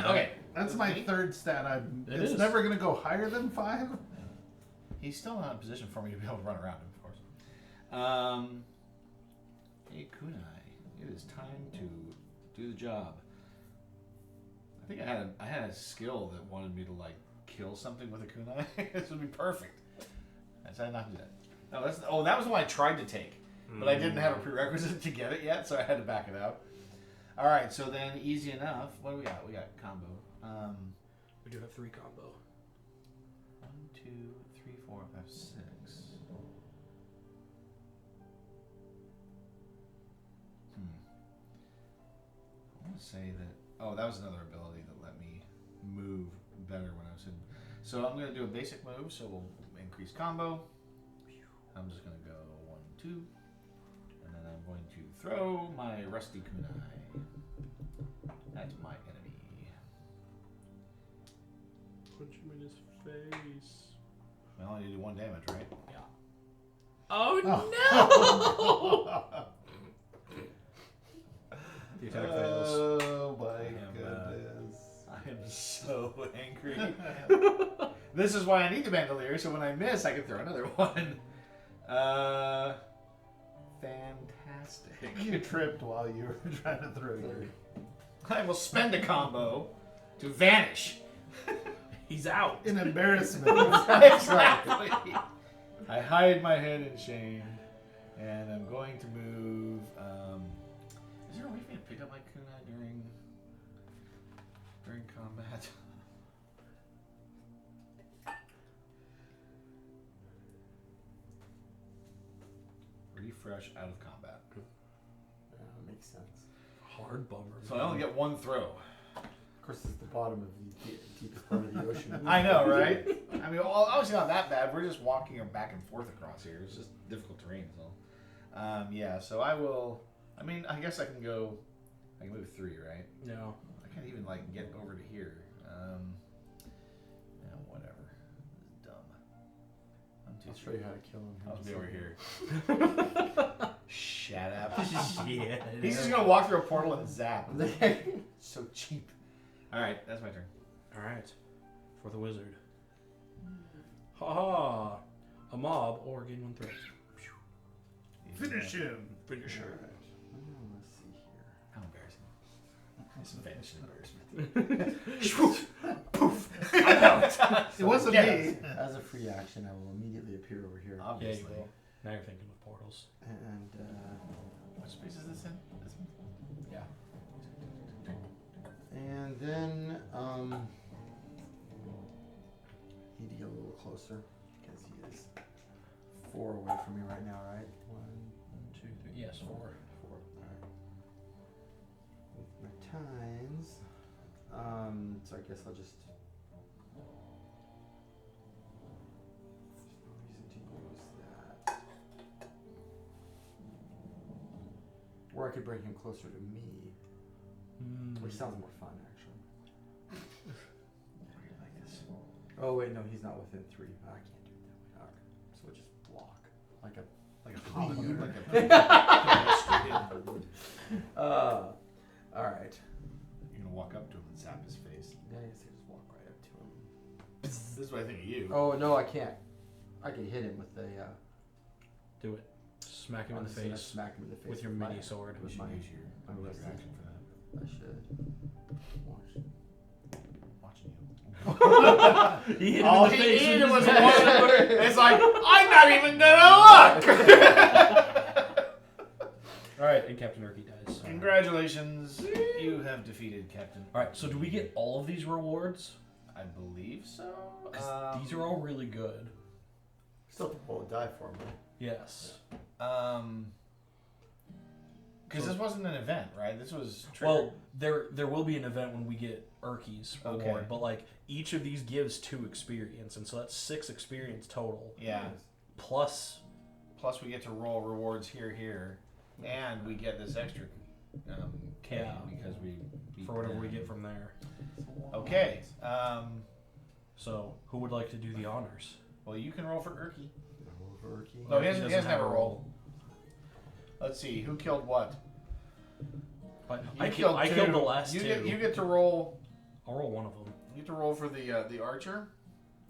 Okay. That's my 3rd stat. It It's is. never going to go higher than 5. He's still not in a position for me to be able to run around him, of course. Hey, Kunai, it is time to do the job. I think I had a skill that wanted me to like kill something with a kunai. This would be perfect. I decided not to do that. No, that was the one I tried to take, but I didn't have a prerequisite to get it yet, so I had to back it out. All right, so then easy enough. What do we got? We got combo. We do have 3 combo. 1, 2, 3, 4, 5, 6. I want to say that. Oh, that was another ability that let me move better when I was in. So I'm going to do a basic move, so we'll increase combo. I'm just going to go 1, 2, and then I'm going to throw my rusty kunai at my enemy. Punch him in his face. Well, I need to do 1 damage, right? Yeah. Oh, Oh. The attack fails. Oh my am, goodness. I am so angry. This is why I need the bandolier, so when I miss, I can throw another one. Fantastic. You tripped while you were trying to throw your... I will spend a combo to vanish. He's out. In embarrassment. Exactly. I hide my head in shame, and I'm going to move. Is there a way for me to pick up my kunai during combat? Refresh out of combat. Makes sense. Hard bummer. So I only get 1 throw. Of course, it's the bottom of the deepest part of the ocean. I know, right? I mean, obviously not that bad. We're just walking back and forth across here. It's just difficult terrain, so. Yeah, so I will. I mean, I guess I can go. I can move 3, right? No. I can't even like get over to here. Yeah, whatever. This is dumb. 1, 2, I'll 3. show you how to kill him. I'll be over here. Shut up. Yeah. He's just gonna walk through a portal and zap. So cheap. All right, that's my turn. Alright. For the wizard. Ha ha. a mob or gain 1 threat. Finish him. Finish her. Let's see here. How embarrassing. It's some vanishing embarrassment. Poof. I'm out. It wasn't Get me. As a free action, I will immediately appear over here. Yeah, Obviously. you will. Now you're thinking of portals. And What space is this in? This one? Yeah. and then need to get a little closer because he is 4 away from me right now, right? 1, 2, 3. Yes, 4. 4. All right. With my tines, so I guess I'll just. Reason to use that. Or I could bring him closer to me, which sounds more fun, actually. Oh wait, no, he's not within 3. I can't do it that way. Okay, so we'll just block like a all right. You're gonna walk up to him and zap his face. Yeah, I guess I just walk right up to him. This is what I think of you. Oh no, I can't. I can hit him with a. Do it. Smack him in the I'm just gonna face Smack him in the face with your my- mini sword. We With should my, use your my rusty. action for that. I should. Watch. Watching you. He hit him All in the he face needed with was his one. axe. It's like, I'm not even gonna look! Alright, and Captain Urky dies. Congratulations. You have defeated Captain. Alright, so do we get all of these rewards? I believe so. 'Cause these are all really good. Still have to roll a die for him, right? Yes. Because this wasn't an event, right? This was Well, there will be an event when we get Urky's reward, Okay. but like each of these gives 2 experience, and so that's 6 experience total. yeah. Plus, Plus, we get to roll rewards here, and we get this extra K Yeah. because we beat for whatever them. we get from there. Okay. So, who would like to do the honors? Well, you can roll for Urky. Roll for Urky. No, he Urky hasn't doesn't have a have a roll. Let's see. Who killed what? I killed killed two. the last You 2. get to roll. I'll roll one of them. You get to roll for the archer,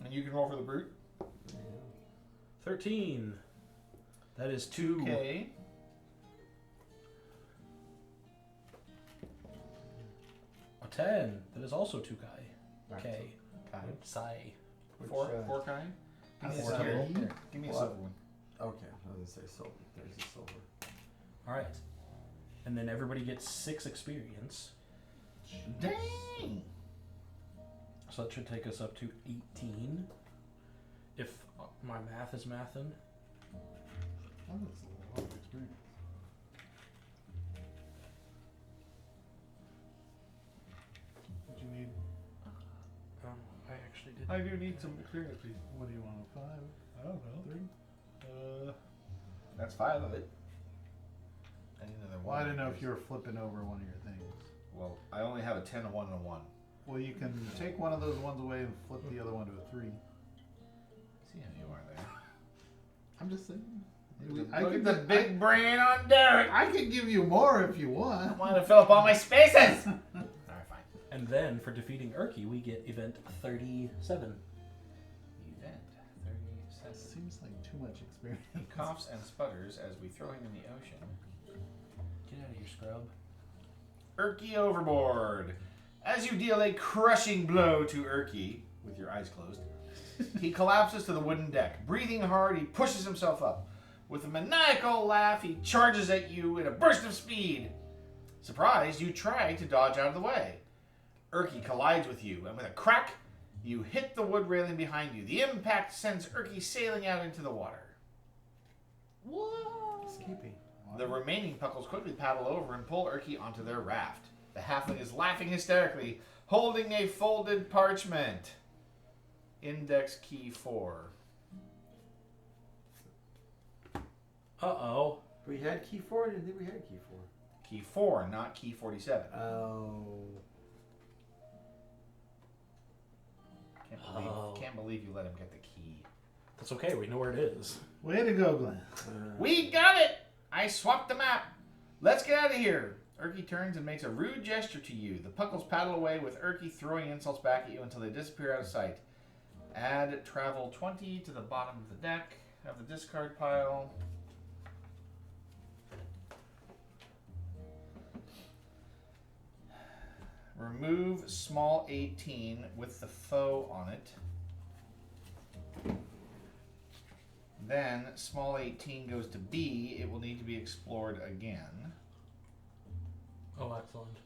and you can roll for the brute. 13. That is 2. Okay. A 10. That is also 2 Kai. Okay. Kai. Sai. Which, Four Kai. Give me a Four silver. total. Here, give me a What? silver one. Okay, I was gonna say silver. There's a silver. Alright. And then everybody gets 6 experience. Dang. So that should take us up to 18. If my math is mathin'. Oh, that's a lot of experience. What do you need? I actually did. I do need some experience, please. What do you want? 5? I don't know. 3? That's 5 of it. I need another Well, I one. didn't know if you were flipping over one of your things. Well, I only have a 10, a 1, and a 1. Well, you can take one of those ones away and flip the other one to a 3. See how you are there. I'm just saying. Look at the big brain on Derek. I could give you more if you I want. want to fill up all my spaces. All right, fine. And then for defeating Urky, we get event 37. Event That 37. seems like too much experience. He coughs and sputters as we throw him in the ocean. Get out of here, scrub. Urky overboard. As you deal a crushing blow to Urky, with your eyes closed, he collapses to the wooden deck. Breathing hard, he pushes himself up. With a maniacal laugh, he charges at you in a burst of speed. Surprised, you try to dodge out of the way. Urky collides with you, and with a crack, you hit the wood railing behind you. The impact sends Urky sailing out into the water. Escaping. The remaining puckles quickly paddle over and pull Urky onto their raft. The halfling is laughing hysterically, holding a folded parchment. Index key 4. Uh-oh. We had key 4? I didn't think we had key 4. Key 4, not key 47. Oh. Can't believe you let him get the key. That's okay, we know where it is. Way to go, Glenn. We got it! I swapped the map. Let's get out of here. Urky turns and makes a rude gesture to you. The puckles paddle away with Urky throwing insults back at you until they disappear out of sight. Add travel 20 to the bottom of the deck. of the discard pile. Remove small 18 with the foe on it. Then small 18 goes to B. It will need to be explored again. Oh, excellent.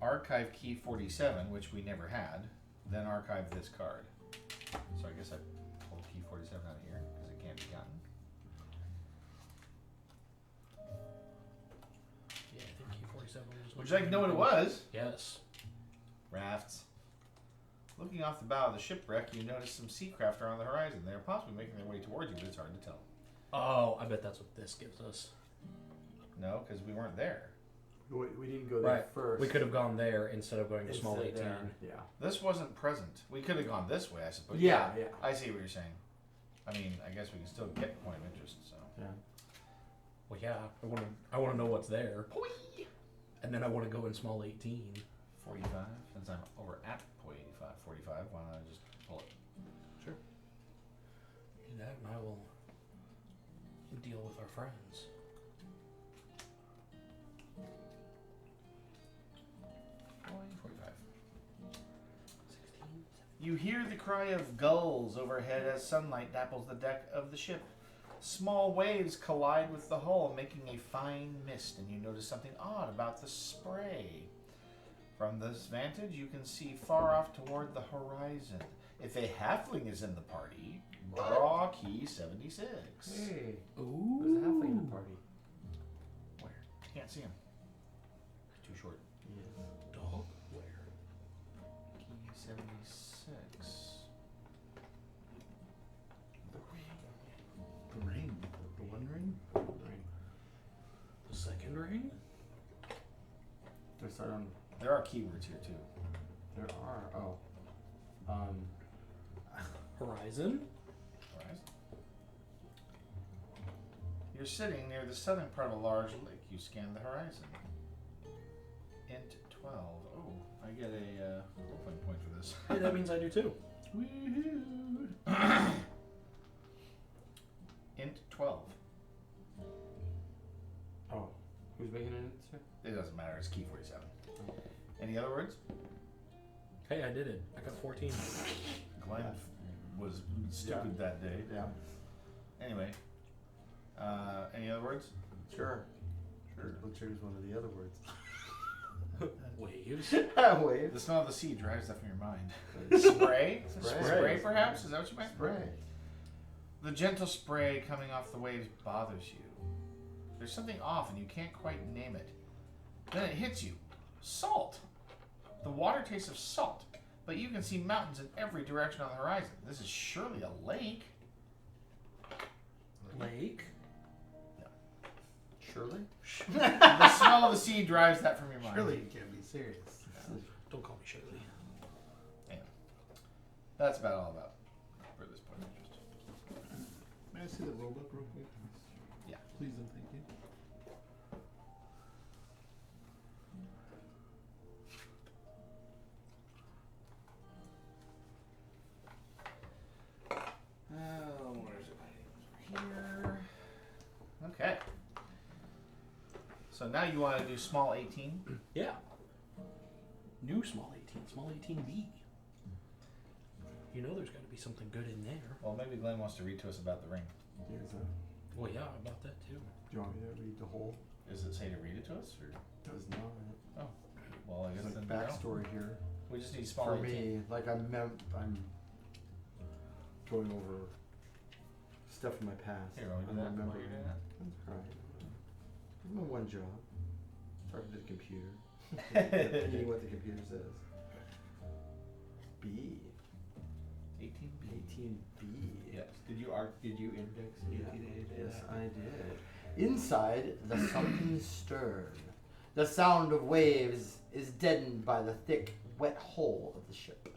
Archive key 47, which we never had. Then archive this card. So I guess I pull key 47 out of here because it can't be gotten. Yeah, I think key 47 was. Would you like to know what it was? Yes. Rafts. Looking off the bow of the shipwreck, you notice some sea craft are on the horizon. They are possibly making their way towards you, but it's hard to tell. Oh, I bet that's what this gives us. No, because we weren't there. We didn't go there first. We could have gone there instead of going to small 18. Yeah. This wasn't present. We could have gone this way, I suppose. Yeah. I see what you're saying. I mean, I guess we can still get point of interest. So. Yeah. Well, yeah. I want to know what's there. And then I want to go in small 18. 45. Since I'm over at point 45. Why don't I just pull it? Sure. Do that, and I will deal with our friends. Point 45. 16. You hear the cry of gulls overhead as sunlight dapples the deck of the ship. Small waves collide with the hull, making a fine mist, and you notice something odd about the spray. From this vantage, you can see far off toward the horizon. If a halfling is in the party, draw key 76. Hey. Ooh. There's a halfling in the party. Where? Can't see him. He's too short. Yeah. Dog? Where? Key 76. The ring. The one ring? The second ring? There's on. There are keywords here too. There are. Oh. Horizon? Horizon. You're sitting near the southern part of a large lake. You scan the horizon. Int 12. Oh, I get a role-playing point for this. Hey, that means I do too. Woohoo! Int 12. Oh. Who's making it? It doesn't matter. It's key 47. Any other words? Hey, I did it. I got 14. Glenn was stupid that day. Yeah. Anyway. Any other words? Sure. Let's choose one of the other words. Waves? Wave. The smell of the sea drives that from your mind. Spray? Spray, perhaps? Is that what you meant? Spray. The gentle spray coming off the waves bothers you. There's something off and you can't quite name it. Then it hits you. Salt. The water tastes of salt, but you can see mountains in every direction on the horizon. This is surely a lake. Lake? Shirley? The smell of the sea drives that from your mind. Surely you can't be serious. Don't call me Shirley. Anyway, that's about all about for this point of interest. May I see the roll up real quick? Yeah. Please and thank you. Where's it? Here. Okay. So now you want to do small 18. Yeah. New small 18. Small 18B. You know there's got to be something good in there. Well, maybe Glenn wants to read to us about the ring. Here's a. Well, yeah, about that too. Do you want me to read the whole? Does it say to read it to us, or? Does not. Well, I guess There's then like backstory here. we just need small For 18. me, like I'm going over stuff from my past. Here, want me to do that while you're doing that? That's right. It's my one job. Talking to the computer. Reading what the computer says. B. 18B. 18B. Yes. Did you index 18A? Yes, I did. Inside the sunken stern, the sound of waves is deadened by the thick, wet hull of the ship.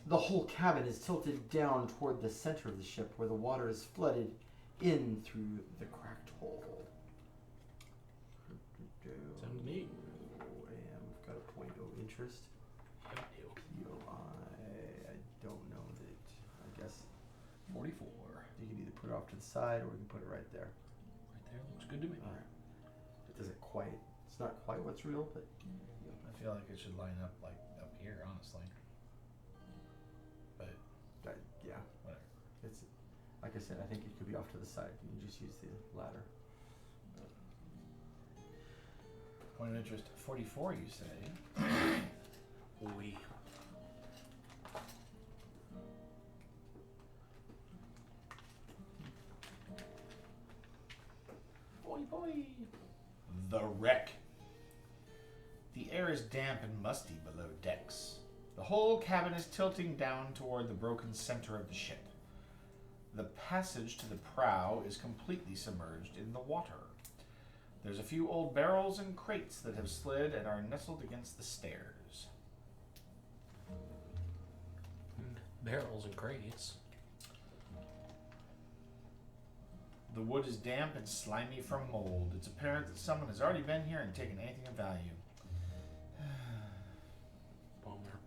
The whole cabin is tilted down toward the center of the ship, where the water is flooded in through the cracked hole. Sounds neat. And we've got a point of interest. I do. POI. I 44. You can either put it off to the side or we can put it right there. Right there looks good to me. Alright. It doesn't quite, it's not quite what's real, but I feel like it should line up like up here, honestly. But yeah. whatever. It's, like I said, I think it could be off to the side. You can just use the ladder. Point of interest 44, you say? Oui. Boy, boy. The wreck. The air is damp and musty below decks. The whole cabin is tilting down toward the broken center of the ship. The passage to the prow is completely submerged in the water. There's a few old barrels and crates that have slid and are nestled against the stairs. Barrels and crates. The wood is damp and slimy from mold. It's apparent that someone has already been here and taken anything of value. Bummer.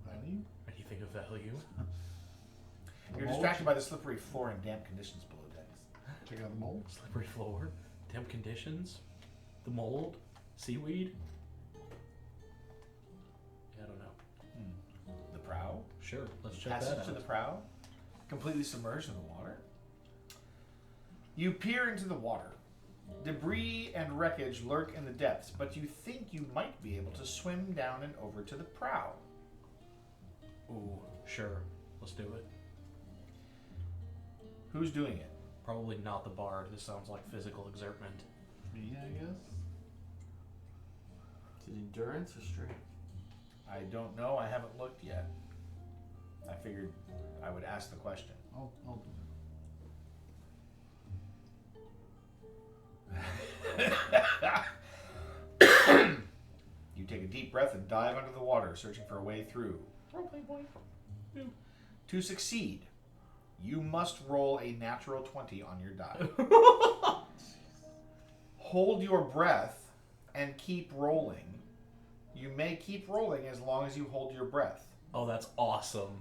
Value? Anything of value? You're distracted by the slippery floor and damp conditions below decks. Check out the mold. Slippery floor, damp conditions, the mold, seaweed. Yeah, I don't know. The prow? Sure, let's check that Passage out. to the prow? Completely submerged in the water? You peer into the water. Debris and wreckage lurk in the depths, but you think you might be able to swim down and over to the prow. Ooh, sure, let's do it. Who's doing it? Probably not the bard. This sounds like physical exertment. Me, I guess. Is it endurance or strength? I don't know. I haven't looked yet. I figured I would ask the question. I'll You take a deep breath and dive under the water, searching for a way through. Roleplay boy. To succeed, you must roll a natural 20 on your die. Hold your breath and keep rolling. You may keep rolling as long as you hold your breath. Oh, that's awesome.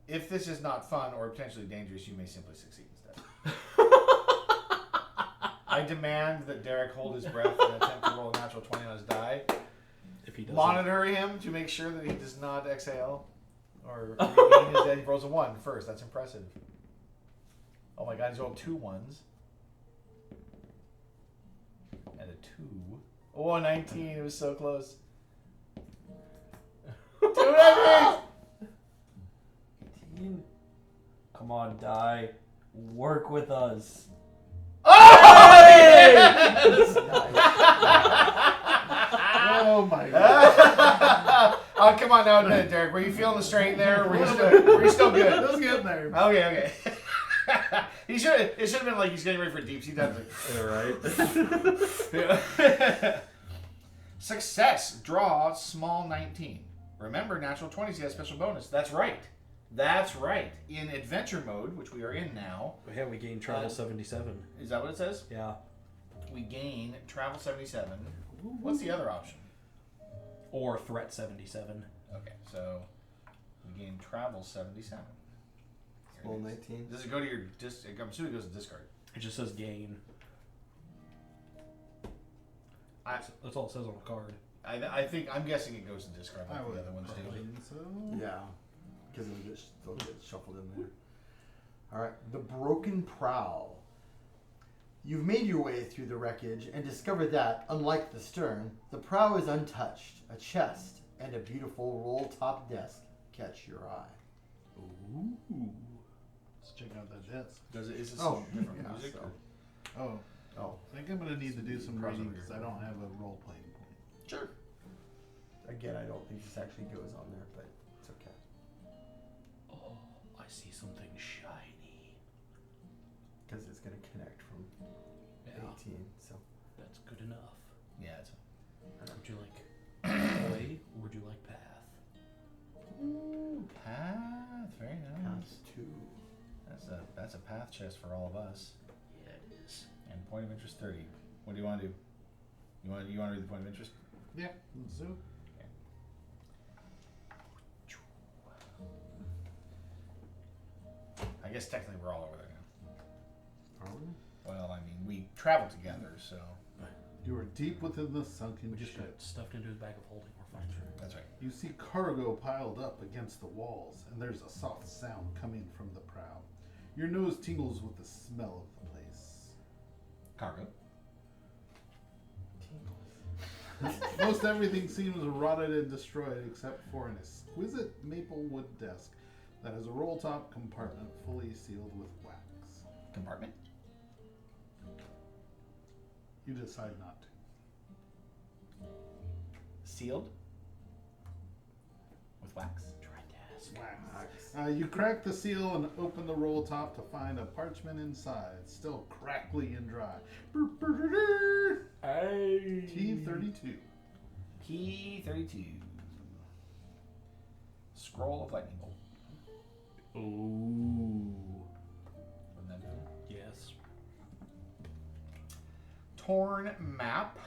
If this is not fun or potentially dangerous, you may simply succeed instead. I demand that Derek hold his breath and attempt to roll a natural 20 on his die. If he doesn't. Monitor him to make sure that he does not exhale or regain his dead. He rolls a 1 first. That's impressive. Oh my god, he's rolled 2 1s. And a 2. Oh, a 19. It was so close. 2 19! 18. Come on, die. Work with us. Oh! Yes! Oh my god. Oh, come on now, Derek. Were you feeling the strain there? Were you still good? It was getting there. Okay. It should have been like he's getting ready for deep sea dive. right. Success. Draw small 19. Remember, natural 20s get a special bonus. That's right. In adventure mode, which we are in now. Yeah, we gained travel 77. Is that what it says? Yeah. We gain travel 77. What's the other option? Or threat 77. Okay, so we gain travel 77. Small 19. Does it go to your I'm assuming it goes to discard. It just says gain. That's all it says on the card. I'm guessing it goes to discard like I would the other ones do. think so. Yeah, because they'll get shuffled in there. All right, the broken prow. You've made your way through the wreckage and discovered that, unlike the stern, the prow is untouched. A chest and a beautiful roll-top desk catch your eye. Ooh. Let's check out that desk. Is this Oh, different yeah, music? Oh, Oh, I think I'm gonna need to do some Cross reading over because here. I don't have a role playing point. Sure. again, I don't think this actually goes on there, but it's okay. Oh, I see something shiny. Because it's going to connect from Yeah, 18, so. that's good enough. Yeah, it's Would you like way or would you like path? Ooh, path. Very nice. Pass 2. That's a path chest for all of us. Yeah, it is. And point of interest 30. What do you want to do? You want to read the point of interest? Yeah, let's do it. I guess technically we're all over there now. Are we? Well, I mean, we traveled together, so You are deep within the sunken We just got ship. stuffed into his bag of holding. We're fine. that's right. You see cargo piled up against the walls, and there's a soft sound coming from the prow. Your nose tingles with the smell of the place. Cargo. Most everything seems rotted and destroyed except for an exquisite maple wood desk that has a roll top compartment fully sealed with wax. Compartment. You decide not to. Sealed. With wax. Wax. You crack the seal and open the roll top to find a parchment inside, still crackly and dry. Hey. T32. P32. Scroll of lightning bolt. Ooh. Wouldn't that be? Yes. Torn map.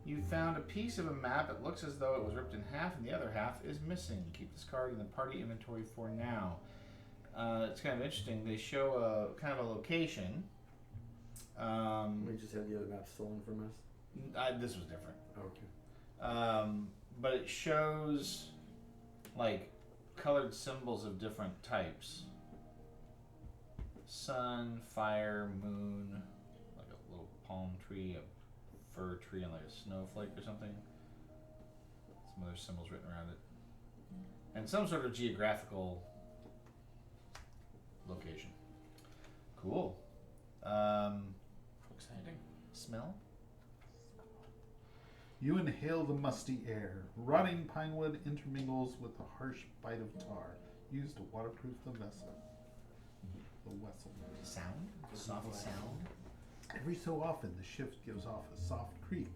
You found a piece of a map. It looks as though it was ripped in half and the other half is missing. Keep this card in the party inventory for now. It's kind of interesting. They show a kind of a location. We just had the other map stolen from us. This was different. Okay. But it shows like colored symbols of different types. Sun, fire, moon, like a little palm tree, a fir tree, and like a snowflake or something. Some other symbols written around it. And some sort of geographical location. Cool. Exciting. Smell? You inhale the musty air. Rotting pinewood intermingles with the harsh bite of tar used to waterproof the vessel. The vessel. Sound? Soft sound? Every so often, the ship gives off a soft creak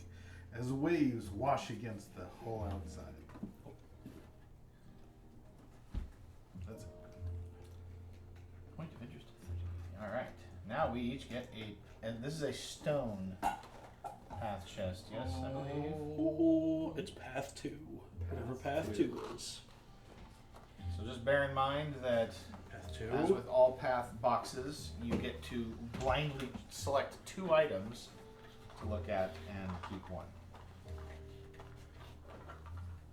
as waves wash against the hull outside. That's it. Point of interest. Alright. Now we each get and this is a stone path chest, yes, I believe. Ooh, it's path 2. Whatever path 2 is. So just bear in mind that, Path as 2. with all path boxes, you get to blindly select 2 items to look at and keep one.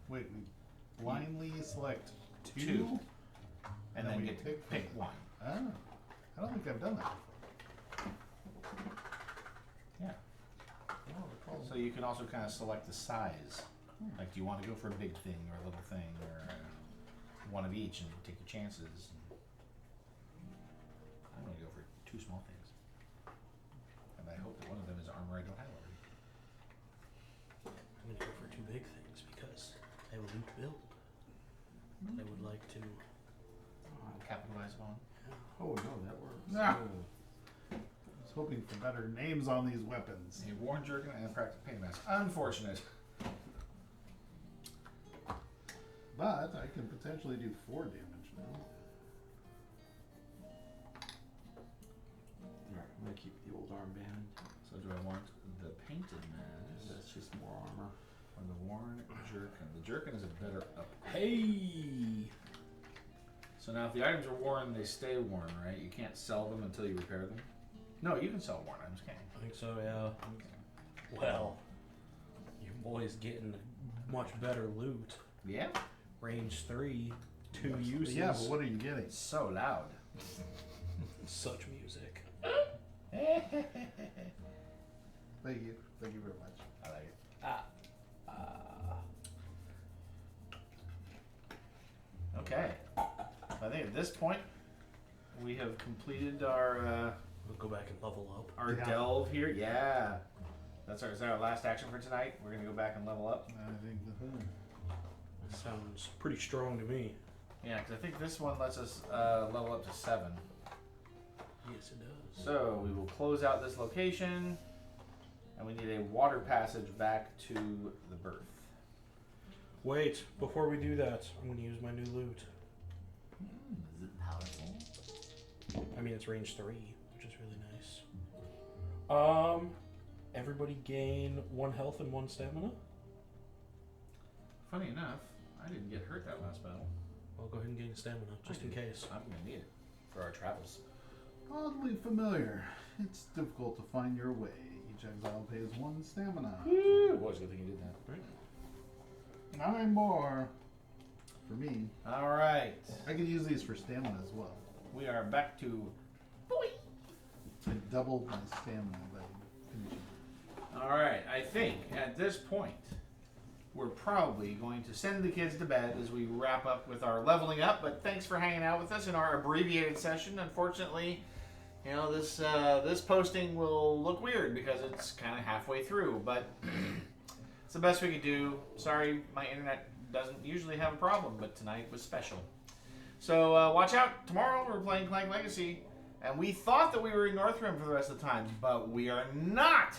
Wait, we blindly select two? Two. And then then we get to pick pick one. Ah, I don't think I've done that Yeah. before. So you can also kind of select the size. Like, do you want to go for a big thing or a little thing or one of each and take your chances? I'm going to go for 2 small things. And I hope that one of them is armor I don't have already. I'm going to go for 2 big things because I have a loot build. I would like to. Capitalize on. Oh no, that works. Ah. Oh. I was hoping for better names on these weapons. A worn jerkin and a practical pain mask. Unfortunate. But I can potentially do 4 damage now. Alright, I'm gonna keep the old armband. So do I want the painted mask That's just more armor. or the worn jerkin? The jerkin is a better up. Hey! So now if the items are worn, they stay worn, right? You can't sell them until you repair them? No, you can sell worn items, can't I think so, yeah. Well, your boy's getting much better loot. you? Yeah? Range 3, 2 uses. Yeah, but what are you getting? It's so loud. Such music. Thank you. Thank you very much. I like it. Okay. I think at this point, we have completed our We'll go back and level up. Yeah. delve here. Yeah. Is that our last action for tonight? We're going to go back and level up? I think Sounds pretty strong to me. Yeah, because I think this one lets us level up to 7. Yes, it does. So we will close out this location, and we need a water passage back to the berth. Wait, before we do that, I'm going to use my new loot. Is it powerful? I mean, it's range 3, which is really nice. Everybody gain 1 health and 1 stamina. Funny enough, I didn't get hurt that last battle. I'll go ahead and gain stamina, just in case. I'm gonna need it. for our travels. Oddly familiar. It's difficult to find your way. Each exile pays 1 stamina. Woo! Boy, it's a good thing you did that. 9 more. For me. All right. I could use these for stamina as well. We are back to. I doubled my stamina by finishing. All right. I think at this point, we're probably going to send the kids to bed as we wrap up with our leveling up. But thanks for hanging out with us in our abbreviated session. Unfortunately, you know, this posting will look weird because it's kind of halfway through. But it's the best we could do. Sorry, my internet doesn't usually have a problem, but tonight was special. So watch out. Tomorrow we're playing Clank Legacy. And we thought that we were in Northrend for the rest of the time, but we are not.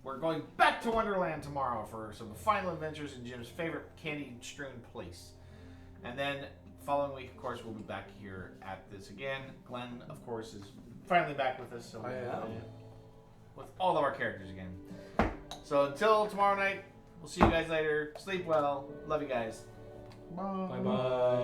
We're going back to Wonderland tomorrow for some final adventures in Jim's favorite candy-strewn place. And then following week, of course, we'll be back here at this again. Glenn, of course, is finally back with us. So I am. with all of our characters again. So until tomorrow night, we'll see you guys later. Sleep well. Love you guys. Bye. Bye bye.